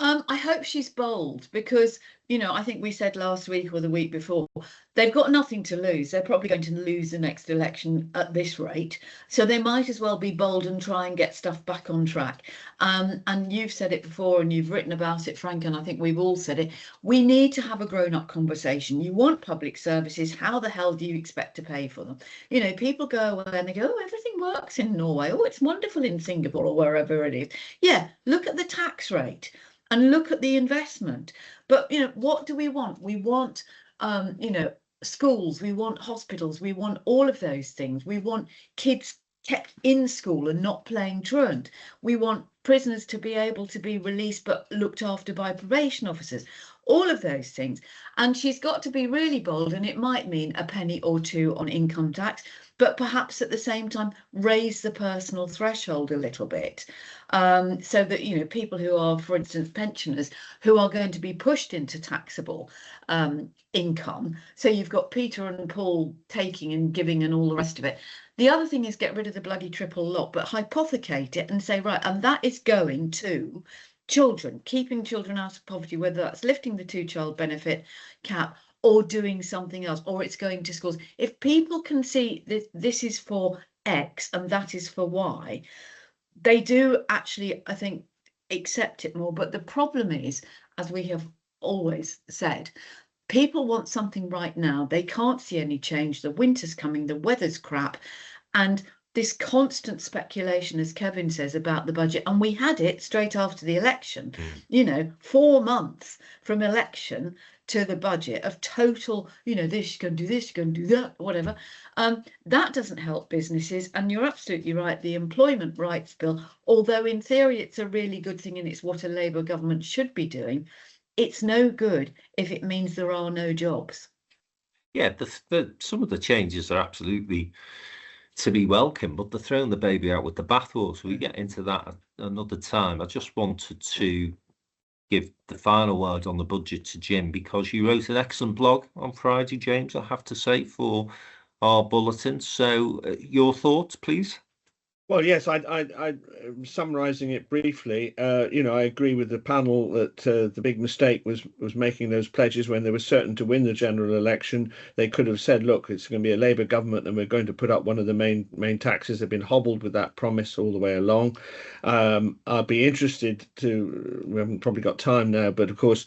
I hope she's bold because, you know, I think we said last week or the week before, they've got nothing to lose. They're probably going to lose the next election at this rate. So they might as well be bold and try and get stuff back on track. And you've said it before and you've written about it, Frank, and I think we've all said it. We need to have a grown-up conversation. You want public services. How the hell do you expect to pay for them? You know, people go away and they go, oh, everything works in Norway. Oh, it's wonderful in Singapore or wherever it is. Yeah, look at the tax rate. And look at the investment. But, you know, what do we want? We want, you know, schools, we want hospitals, we want all of those things. We want kids kept in school and not playing truant. We want prisoners to be able to be released but looked after by probation officers. All of those things. And she's got to be really bold, and it might mean a penny or two on income tax, but perhaps at the same time raise the personal threshold a little bit, so that, you know, people who are, for instance, pensioners who are going to be pushed into taxable income. So you've got Peter and Paul taking and giving and all the rest of it. The other thing is get rid of the bloody triple lot, but hypothecate it and say, right, and that is going to children, keeping children out of poverty, whether that's lifting the 2-child benefit cap or doing something else, or it's going to schools. If people can see that this is for X and that is for Y, they do actually, I think, accept it more. But the problem is, as we have always said, people want something right now. They can't see any change. The winter's coming, the weather's crap, and this constant speculation, as Kevin says, about the budget. And we had it straight after the election, you know, 4 months from election to the budget of total, you know, this, you're going to do this, you're going to do that, whatever. That doesn't help businesses. And you're absolutely right. The employment rights bill, although in theory it's a really good thing and it's what a Labour government should be doing, it's no good if it means there are no jobs. Yeah, some of the changes are absolutely to be welcome, but they're throwing the baby out with the bathwater. We get into that at another time. I just wanted to give the final word on the budget to Jim, because you wrote an excellent blog on Friday, James, I have to say, for our bulletin. So your thoughts, please. Well, yes, I summarising it briefly. I agree with the panel that the big mistake was making those pledges when they were certain to win the general election. They could have said, "Look, it's going to be a Labour government, and we're going to put up one of the main taxes." They've been hobbled with that promise all the way along. I'll be interested to. We haven't probably got time now, but of course,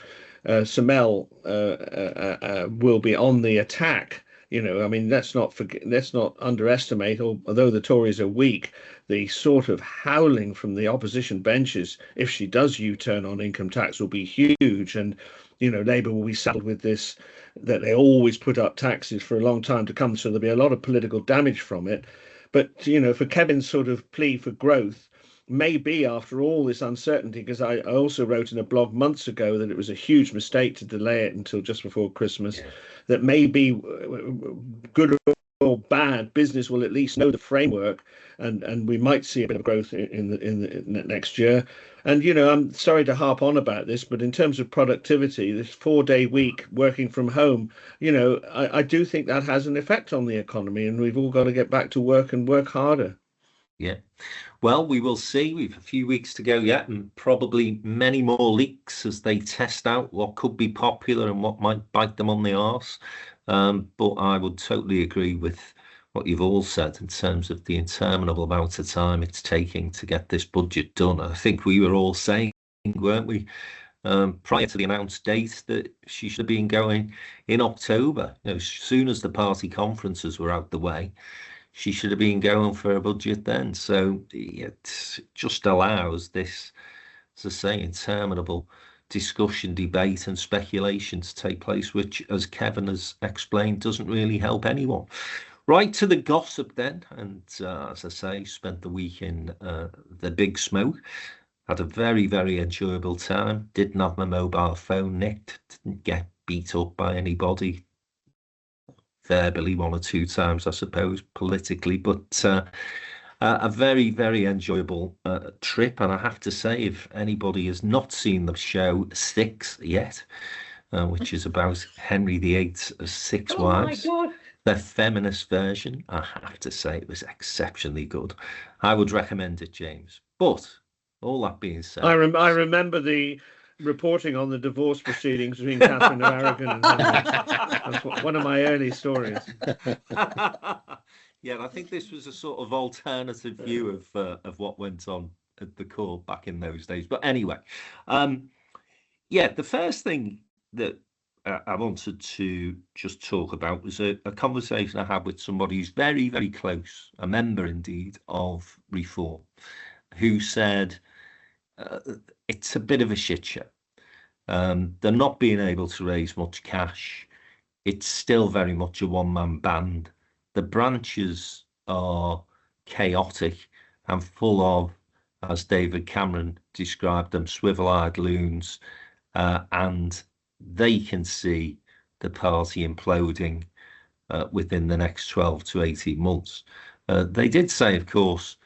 Samel will be on the attack. I mean, let's not underestimate, although the Tories are weak, the sort of howling from the opposition benches if she does U-turn on income tax will be huge. And, Labour will be saddled with this, that they always put up taxes for a long time to come. So there'll be a lot of political damage from it. But, for Kevin's sort of plea for growth, maybe after all this uncertainty, because I also wrote in a blog months ago that it was a huge mistake to delay it until just before Christmas, that maybe good or bad, business will at least know the framework, and we might see a bit of growth in the next year. And I'm sorry to harp on about this, but in terms of productivity, this 4-day week working from home, I do think that has an effect on the economy, and we've all got to get back to work and work harder. Yeah. Well, we will see. We've a few weeks to go yet, and probably many more leaks as they test out what could be popular and what might bite them on the arse. But I would totally agree with what you've all said in terms of the interminable amount of time it's taking to get this budget done. I think we were all saying, weren't we, prior to the announced date, that she should have been going in October. As soon as the party conferences were out the way, she should have been going for a budget then. So it just allows this, as I say, interminable discussion, debate and speculation to take place, which, as Kevin has explained, doesn't really help anyone. Right to the gossip then. And as I say, spent the week in the Big Smoke. Had a very, very enjoyable time. Didn't have my mobile phone nicked. Didn't get beat up by anybody. Verbally one or two times, I suppose, politically, but a very, very enjoyable trip. And I have to say, if anybody has not seen the show Six yet, which is about Henry VIII's six wives, the feminist version, I have to say it was exceptionally good. I would recommend it, James. But all that being said, I remember the reporting on the divorce proceedings between Catherine of Aragon and Henry. That's one of my early stories. Yeah, I think this was a sort of alternative view of what went on at the court back in those days. But anyway, the first thing that I wanted to just talk about was a conversation I had with somebody who's very, very close, a member indeed of Reform, who said it's a bit of a shit show. They're not being able to raise much cash. It's still very much a one-man band. The branches are chaotic and full of, as David Cameron described them, swivel-eyed loons, and they can see the party imploding within the next 12 to 18 months. They did say, of course,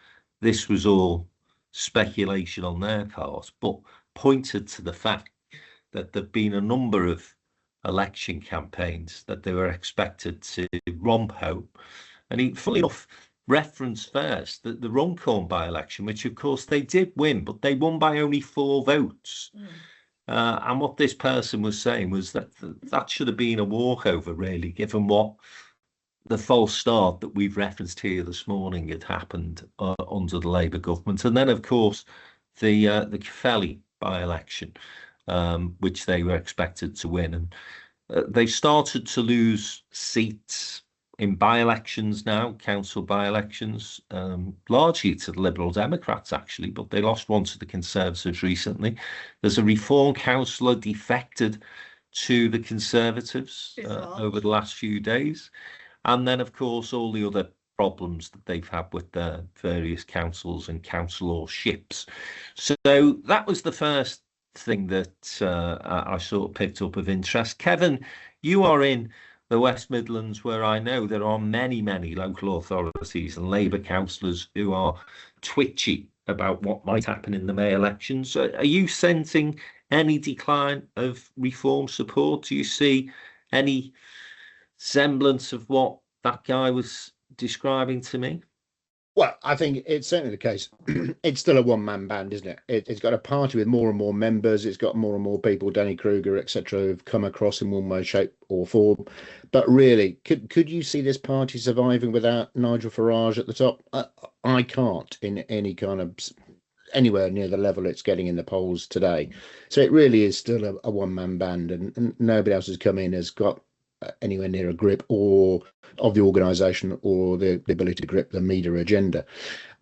this was all speculation on their part, but pointed to the fact that there've been a number of election campaigns that they were expected to romp home. And he, funnily enough, referenced first the Runcorn by-election, which of course they did win, but they won by only 4 votes. And what this person was saying was that that should have been a walkover, really, given what the false start that we've referenced here this morning had happened under the Labour government. And then, of course, the Cafelli by-election, which they were expected to win. And they started to lose seats in by-elections now, council by-elections, largely to the Liberal Democrats, actually, but they lost one to the Conservatives recently. There's a Reform councillor defected to the Conservatives over the last few days. And then, of course, all the other problems that they've had with their various councils and councilorships. So that was the first thing that I sort of picked up of interest. Kevin, you are in the West Midlands, where I know there are many, many local authorities and Labour councillors who are twitchy about what might happen in the May elections. Are you sensing any decline of Reform support? Do you see any semblance of what that guy was describing to me? Well, I think it's certainly the case. It's still a one-man band, isn't it? It's got a party with more and more members. It's got more and more people, Danny Kruger, etc., who've come across in one way, shape, or form. But really, could you see this party surviving without Nigel Farage at the top? I can't in any kind of anywhere near the level it's getting in the polls today. So it really is still a one-man band, and nobody else has come in has got anywhere near a grip or of the organisation or the ability to grip the media agenda.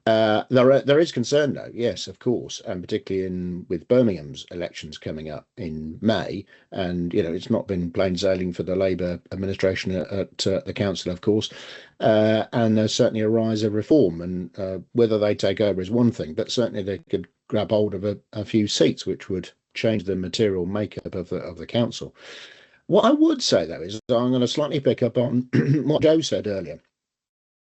There is concern though, yes, of course, and particularly with Birmingham's elections coming up in May, and it's not been plain sailing for the Labour administration at the council, of course, and there's certainly a rise of reform, and whether they take over is one thing, but certainly they could grab hold of a few seats, which would change the material makeup of the council. What I would say, though, is I'm going to slightly pick up on what Joe said earlier,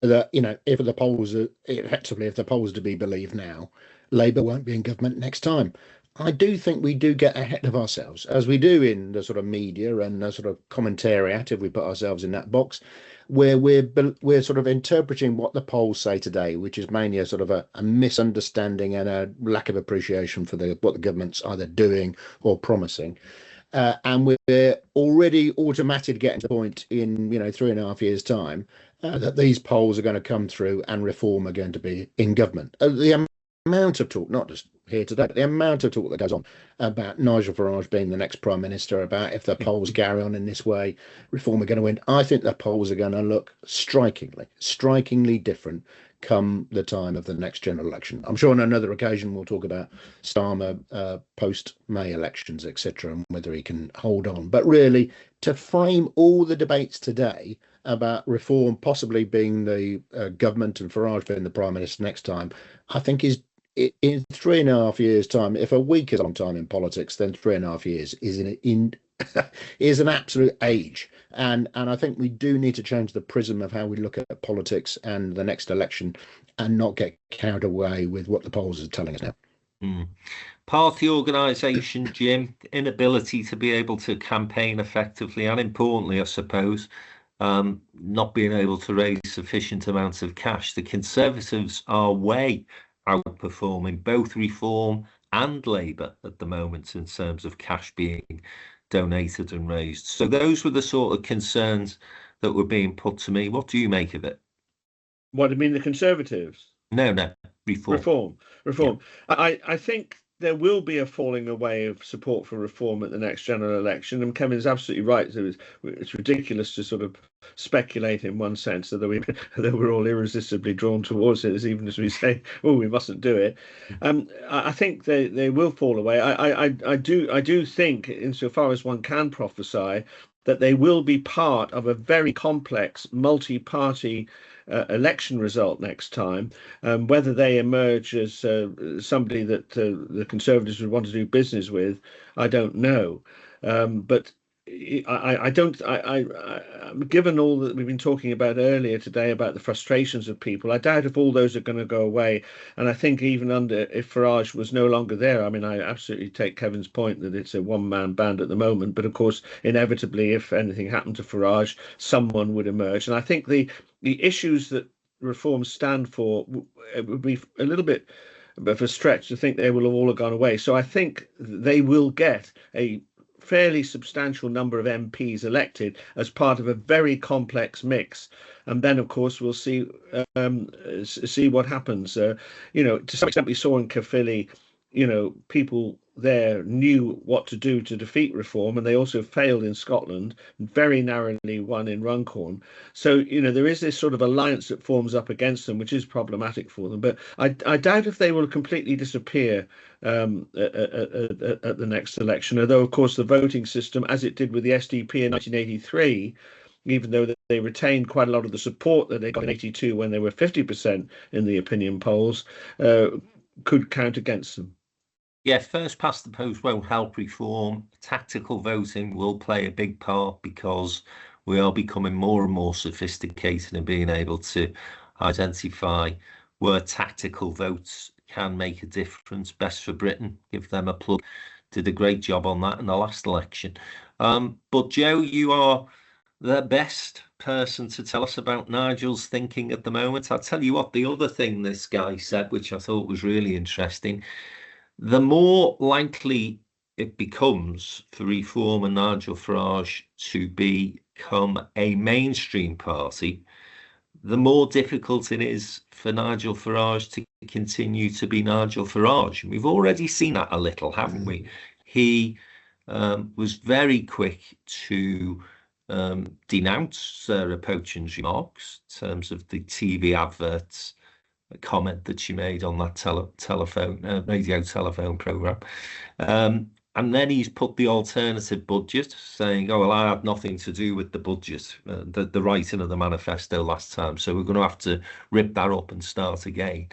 that, if the polls are effectively, if the polls are to be believed now, Labour won't be in government next time. I do think we do get ahead of ourselves, as we do in the sort of media and the sort of commentariat, if we put ourselves in that box, where we're sort of interpreting what the polls say today, which is mainly a sort of a misunderstanding and a lack of appreciation for what the government's either doing or promising. And we're already automatically getting to the point in 3.5 years' time that these polls are going to come through and reform are going to be in government. The amount of talk, not just here today, but the amount of talk that goes on about Nigel Farage being the next Prime Minister, about if the polls carry on in this way, reform are going to win. I think the polls are going to look strikingly different come the time of the next general election. I'm sure on another occasion we'll talk about Starmer post-May elections, etc., and whether he can hold on. But really, to frame all the debates today about reform possibly being the government and Farage being the Prime Minister next time, I think is in 3.5 years' time. If a week is a long time in politics, then 3.5 years is an absolute age. And I think we do need to change the prism of how we look at politics and the next election, and not get carried away with what the polls are telling us now. Party organisation, Jim, inability to be able to campaign effectively, and importantly, I suppose, not being able to raise sufficient amounts of cash. The Conservatives are way outperforming both Reform and Labour at the moment in terms of cash being donated and raised. So those were the sort of concerns that were being put to me. What do you make of it? What do you mean, the Conservatives? No, Reform. Reform. Yeah. I think there will be a falling away of support for reform at the next general election. And Kevin is absolutely right. It's ridiculous to sort of speculate in one sense that we're all irresistibly drawn towards it, as even as we say, oh, we mustn't do it. I think they will fall away. I do think, insofar as one can prophesy, that they will be part of a very complex multi-party election result next time. Whether they emerge as somebody that the Conservatives would want to do business with, I don't know. But I don't. Given all that we've been talking about earlier today about the frustrations of people, I doubt if all those are going to go away. And I think even if Farage was no longer there, I mean, I absolutely take Kevin's point that it's a one-man band at the moment. But of course, inevitably, if anything happened to Farage, someone would emerge. And I think the issues that reforms stand for, it would be a little bit of a stretch to think they will have all gone away. So I think they will get a fairly substantial number of MPs elected as part of a very complex mix, and then of course we'll see what happens. To some extent we saw in Caerphilly, people there knew what to do to defeat reform, and they also failed in Scotland, very narrowly won in Runcorn. So there is this sort of alliance that forms up against them, which is problematic for them. But I doubt if they will completely disappear at the next election, although of course the voting system, as it did with the SDP in 1983, even though they retained quite a lot of the support that they got in 82 when they were 50% in the opinion polls, could count against them. Yeah, first past the post won't help reform. Tactical voting will play a big part, because we are becoming more and more sophisticated in being able to identify where tactical votes can make a difference. Best for Britain, give them a plug, did a great job on that in the last election. But Joe, you are the best person to tell us about Nigel's thinking at the moment. I'll tell you what, the other thing this guy said, which I thought was really interesting, the more likely it becomes for Reform and Nigel Farage to become a mainstream party, the more difficult it is for Nigel Farage to continue to be Nigel Farage. We've already seen that a little, haven't we? He was very quick to denounce Sarah Pochin's remarks in terms of the TV adverts comment that she made on that radio telephone program. And then he's put the alternative budget, saying, oh, well, I had nothing to do with the budget, the writing of the manifesto last time. So we're going to have to rip that up and start again.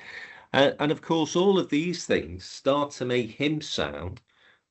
And of course, all of these things start to make him sound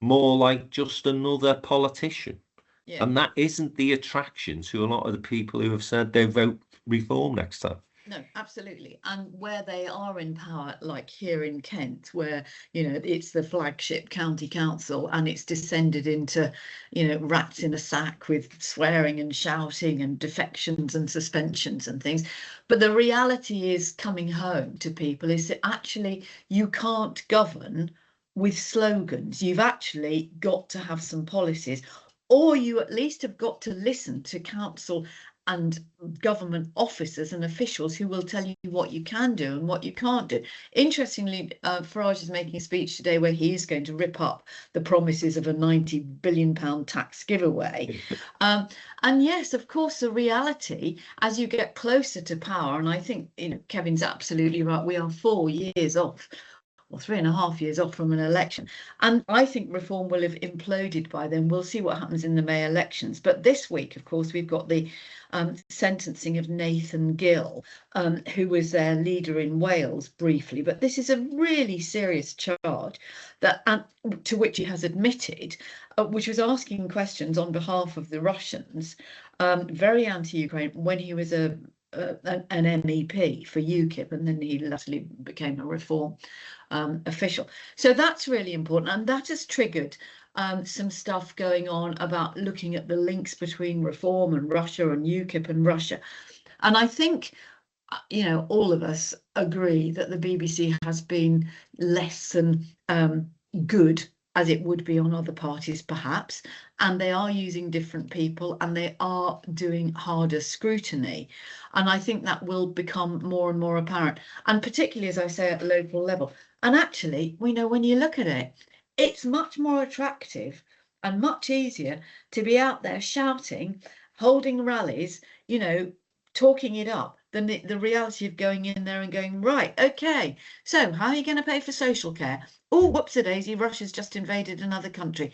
more like just another politician. Yeah. And that isn't the attraction to a lot of the people who have said they'll vote Reform next time. No, absolutely. And where they are in power, like here in Kent, where, you know, it's the flagship county council and it's descended into, you know, rats in a sack with swearing and shouting and defections and suspensions and things. But the reality is coming home to people is that actually you can't govern with slogans. You've actually got to have some policies, or you at least have got to listen to council and government officers and officials who will tell you what you can do and what you can't do. Interestingly, Farage is making a speech today where he is going to rip up the promises of a £90 billion tax giveaway. And yes, of course, the reality, as you get closer to power, and I think, you know, Kevin's absolutely right, we are 4 years off, or 3.5 years off from an election. And I think Reform will have imploded by then. We'll see what happens in the May elections. But this week, of course, we've got the sentencing of Nathan Gill, who was their leader in Wales briefly. But this is a really serious charge that, to which he has admitted, which was asking questions on behalf of the Russians, very anti-Ukraine, when he was an MEP for UKIP, and then he latterly became a Reform official. So that's really important, and that has triggered some stuff going on about looking at the links between Reform and Russia and UKIP and Russia. And I think, you know, all of us agree that the BBC has been less than good as it would be on other parties perhaps, and they are using different people and they are doing harder scrutiny. And I think that will become more and more apparent, and particularly, as I say, at local level. And actually, we know when you look at it, it's much more attractive and much easier to be out there shouting, holding rallies, you know, talking it up, than the reality of going in there and going, right, okay, so how are you going to pay for social care? Oh, whoops-a-daisy, Russia's just invaded another country.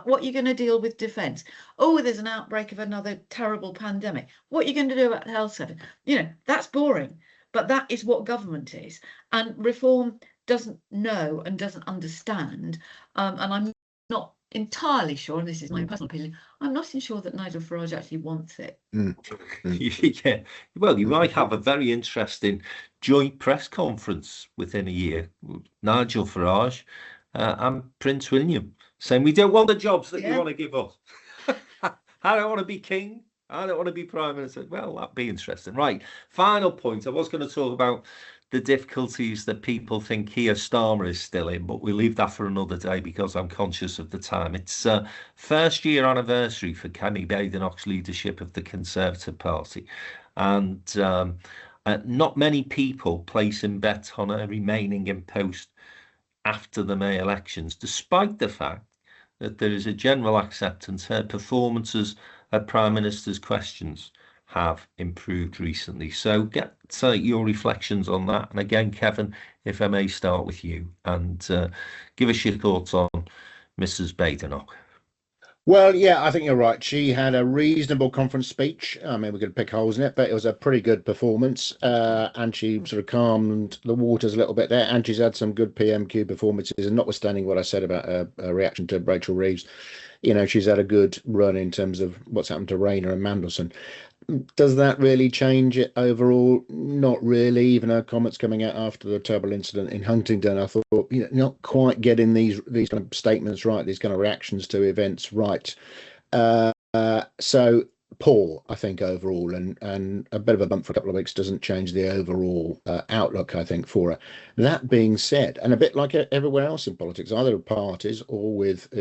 What are you going to deal with defence? Oh, there's an outbreak of another terrible pandemic. What are you going to do about the health service? You know, that's boring, but that is what government is. And Reform doesn't know and doesn't understand. And I'm not entirely sure, and this is my personal opinion, I'm not sure that Nigel Farage actually wants it. Yeah, well, you might have a very interesting joint press conference within a year. Nigel Farage and Prince William saying, we don't want the jobs that you want to give us. I don't want to be king. I don't want to be prime minister. Well, that'd be interesting. Right, final point. I was going to talk about the difficulties that people think Keir Starmer is still in, but we'll leave that for another day because I'm conscious of the time. It's first year anniversary for Kemi Badenoch's leadership of the Conservative Party, and not many people placing bets on her remaining in post after the May elections, despite the fact that there is a general acceptance her performances at Prime Minister's questions have improved recently. So get your reflections on that. And again, Kevin, if I may start with you, and give us your thoughts on Mrs. Badenoch. Well, yeah, I think you're right. She had a reasonable conference speech. I mean, we could pick holes in it, but it was a pretty good performance. And she sort of calmed the waters a little bit there. And she's had some good PMQ performances. And notwithstanding what I said about her reaction to Rachel Reeves, you know, she's had a good run in terms of what's happened to Rayner and Mandelson. Does that really change it overall? Not really. Even her comments coming out after the terrible incident in Huntingdon, I thought, you know, not quite getting these kind of statements right, these kind of reactions to events right. So poor, I think, overall, and a bit of a bump for a couple of weeks doesn't change the overall outlook, I think, for her. That being said, and a bit like everywhere else in politics, either with parties or with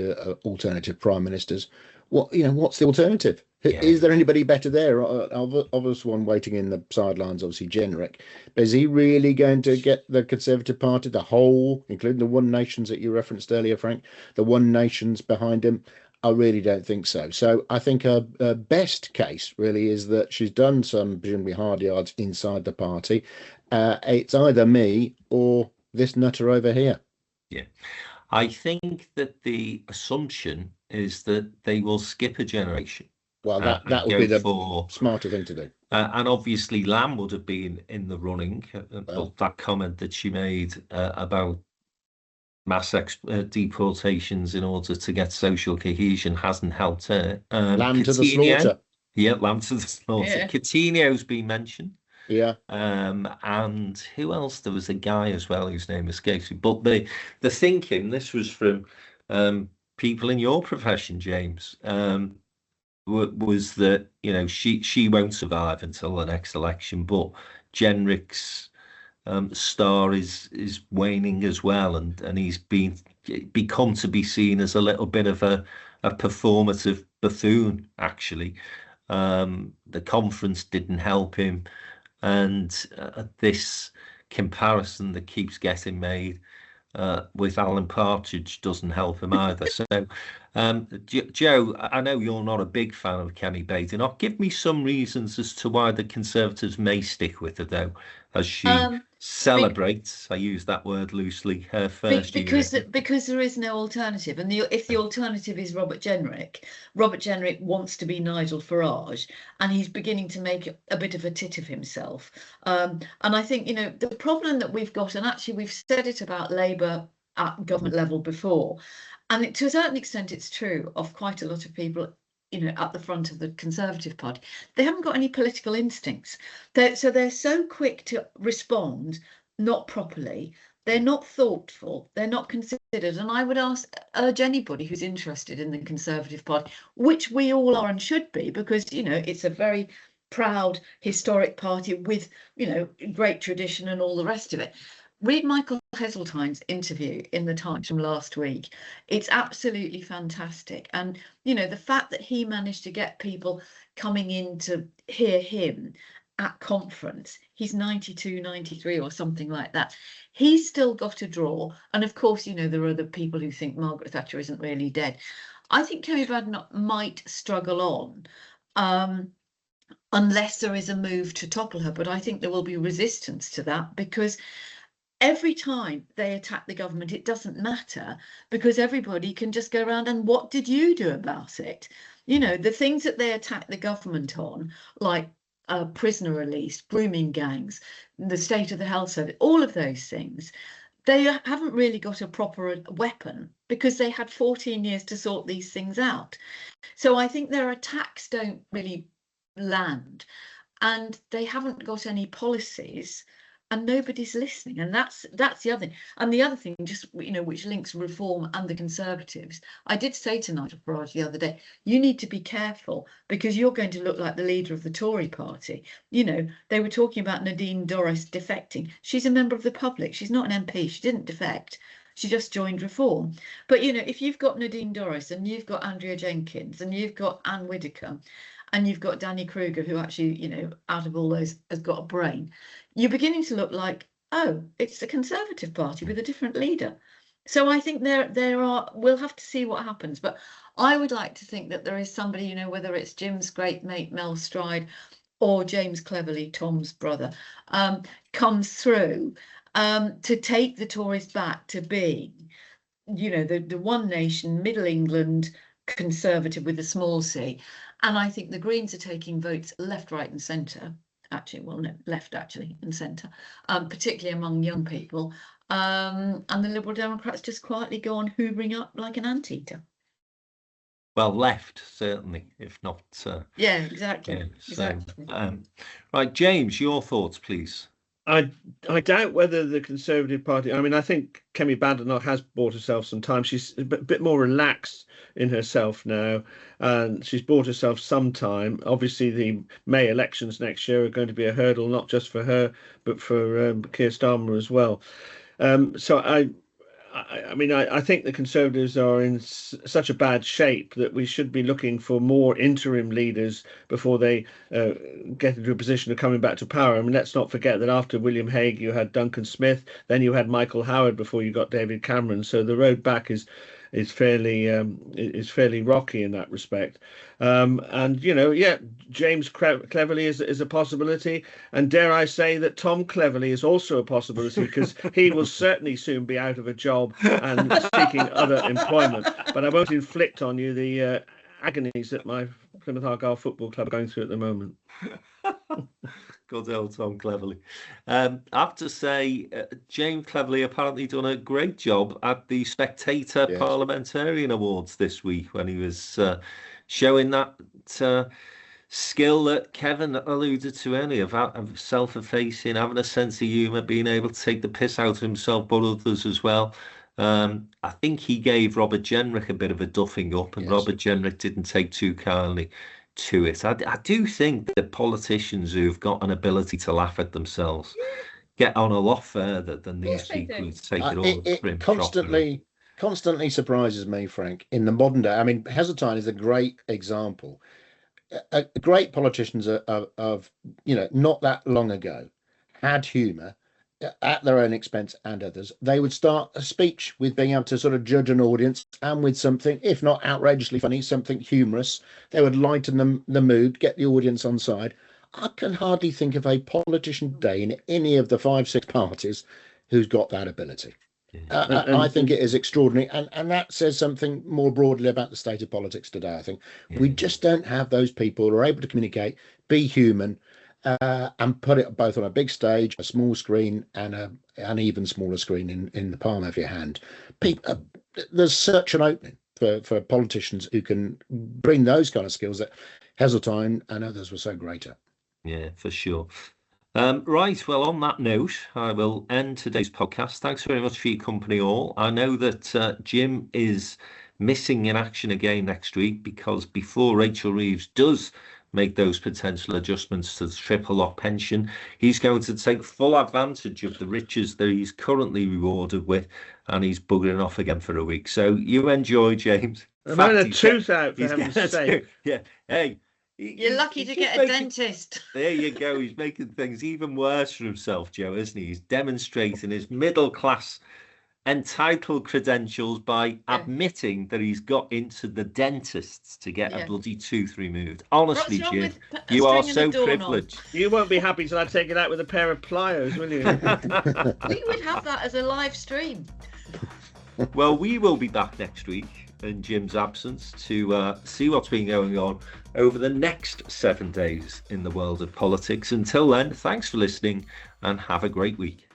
alternative prime ministers, what's the alternative? Yeah. Is there anybody better there? Obvious one waiting in the sidelines, obviously generic. But is he really going to get the Conservative Party, the whole, including the One Nations that you referenced earlier, Frank, the One Nations behind him? I really don't think so. So I think her best case really is that she's done some presumably hard yards inside the party. It's either me or this nutter over here. Yeah. I think that the assumption is that they will skip a generation. Well, that would be the smarter thing to do. And obviously Lamb would have been in the running. That comment that she made about mass deportations in order to get social cohesion hasn't helped her. Lamb to the slaughter. Yeah, lamb to the slaughter. Yeah. Coutinho's been mentioned. Yeah. And who else? There was a guy as well whose name escapes me. But the thinking, this was from people in your profession, James, was that she won't survive until the next election. But Jenrick's star is waning as well, and he's become to be seen as a little bit of a performative buffoon. Actually, the conference didn't help him. And this comparison that keeps getting made with Alan Partridge doesn't help him either. So, Joe, I know you're not a big fan of Kemi Badenoch. Give me some reasons as to why the Conservatives may stick with her, though, as she celebrates, I use that word loosely, her first year. Because there is no alternative. And if the alternative is Robert Jenrick wants to be Nigel Farage, and he's beginning to make a bit of a tit of himself. And I think, the problem that we've got, and actually we've said it about Labour at government level before, and to a certain extent it's true of quite a lot of people at the front of the Conservative Party, they haven't got any political instincts. They're so quick to respond, not properly. They're not thoughtful. They're not considered. And I would urge anybody who's interested in the Conservative Party, which we all are and should be, because, it's a very proud, historic party with, great tradition and all the rest of it. Read Michael Heseltine's interview in the Times from last week. It's absolutely fantastic. And, the fact that he managed to get people coming in to hear him at conference, he's 92, 93 or something like that. He's still got a draw. And of course, there are other people who think Margaret Thatcher isn't really dead. I think Kemi Badenoch might struggle on unless there is a move to topple her. But I think there will be resistance to that, because every time they attack the government, it doesn't matter, because everybody can just go around and what did you do about it? The things that they attack the government on, like prisoner release, grooming gangs, the state of the health service, all of those things, they haven't really got a proper weapon, because they had 14 years to sort these things out. So I think their attacks don't really land, and they haven't got any policies, and nobody's listening. And that's the other thing. And the other thing, just which links Reform and the Conservatives, I did say to Nigel Farage the other day, you need to be careful, because you're going to look like the leader of the Tory party. They were talking about Nadine Dorries defecting. She's a member of the public. She's not an MP. She didn't defect. She just joined Reform. But if you've got Nadine Dorries, and you've got Andrea Jenkins, and you've got Anne Widdecombe, and you've got Danny Kruger, who actually, out of all those, has got a brain, you're beginning to look like, oh, it's the Conservative Party with a different leader. So I think we'll have to see what happens. But I would like to think that there is somebody, whether it's Jim's great mate Mel Stride or James Cleverly, Tom's brother, comes through to take the Tories back to being, the One Nation, Middle England Conservative with a small c. And I think the Greens are taking votes left, right and centre. Actually, well, no, left actually and centre, particularly among young people. And the Liberal Democrats just quietly go on hoovering up like an anteater. Well, left, certainly, if not... yeah, exactly. Yeah, exactly. Right, James, your thoughts, please. I doubt whether the Conservative Party. I mean, I think Kemi Badenoch has bought herself some time. She's a bit more relaxed in herself now, and she's bought herself some time. Obviously, the May elections next year are going to be a hurdle, not just for her, but for Keir Starmer as well. So I think the Conservatives are in such a bad shape that we should be looking for more interim leaders before they get into a position of coming back to power. I mean, let's not forget that after William Hague, you had Duncan Smith, then you had Michael Howard before you got David Cameron. So the road back is fairly rocky in that respect. And James Cleverly is a possibility, and dare I say that Tom Cleverly is also a possibility, because he will certainly soon be out of a job and seeking other employment. But I won't inflict on you the agonies that my Plymouth Argyle Football Club are going through at the moment. Good old Tom Cleverly. I have to say, James Cleverly apparently done a great job at the Spectator Parliamentarian Awards this week, when he was showing that skill that Kevin alluded to earlier, of self-effacing, having a sense of humour, being able to take the piss out of himself, but others as well. I think he gave Robert Jenrick a bit of a duffing up, and Robert Jenrick didn't take too kindly to it. I do think that politicians who've got an ability to laugh at themselves get on a lot further than these people who take it all. It constantly surprises me, Frank, in the modern day. I mean, Heseltine is a great example. Great politicians of not that long ago had humour at their own expense and others. They would start a speech with being able to sort of judge an audience, and with something, if not outrageously funny, something humorous. They would lighten the mood, get the audience on side. I can hardly think of a politician today in any of the 5-6 parties who's got that ability. I think it is extraordinary, and that says something more broadly about the state of politics today. I think we just don't have those people who are able to communicate, be human, and put it both on a big stage, a small screen, and an even smaller screen in the palm of your hand. There's such an opening for politicians who can bring those kind of skills that Heseltine and others were so great at. Yeah, for sure. Right, well, on that note, I will end today's podcast. Thanks very much for your company all. I know that Jim is missing in action again next week, because before Rachel Reeves does make those potential adjustments to the triple lock pension, he's going to take full advantage of the riches that he's currently rewarded with, and he's buggering off again for a week. So you enjoy, James. I'm having a tooth out, for heaven's sake. Yeah, hey. You're lucky to get a dentist. There you go. He's making things even worse for himself, Joe, isn't he? He's demonstrating his middle-class entitled credentials by admitting that he's got into the dentists to get a bloody tooth removed. Honestly, Jim, you are so privileged. You won't be happy till I take it out with a pair of pliers, will you? We would have that as a live stream. Well, we will be back next week in Jim's absence to see what's been going on over the next 7 days in the world of politics. Until then, thanks for listening and have a great week.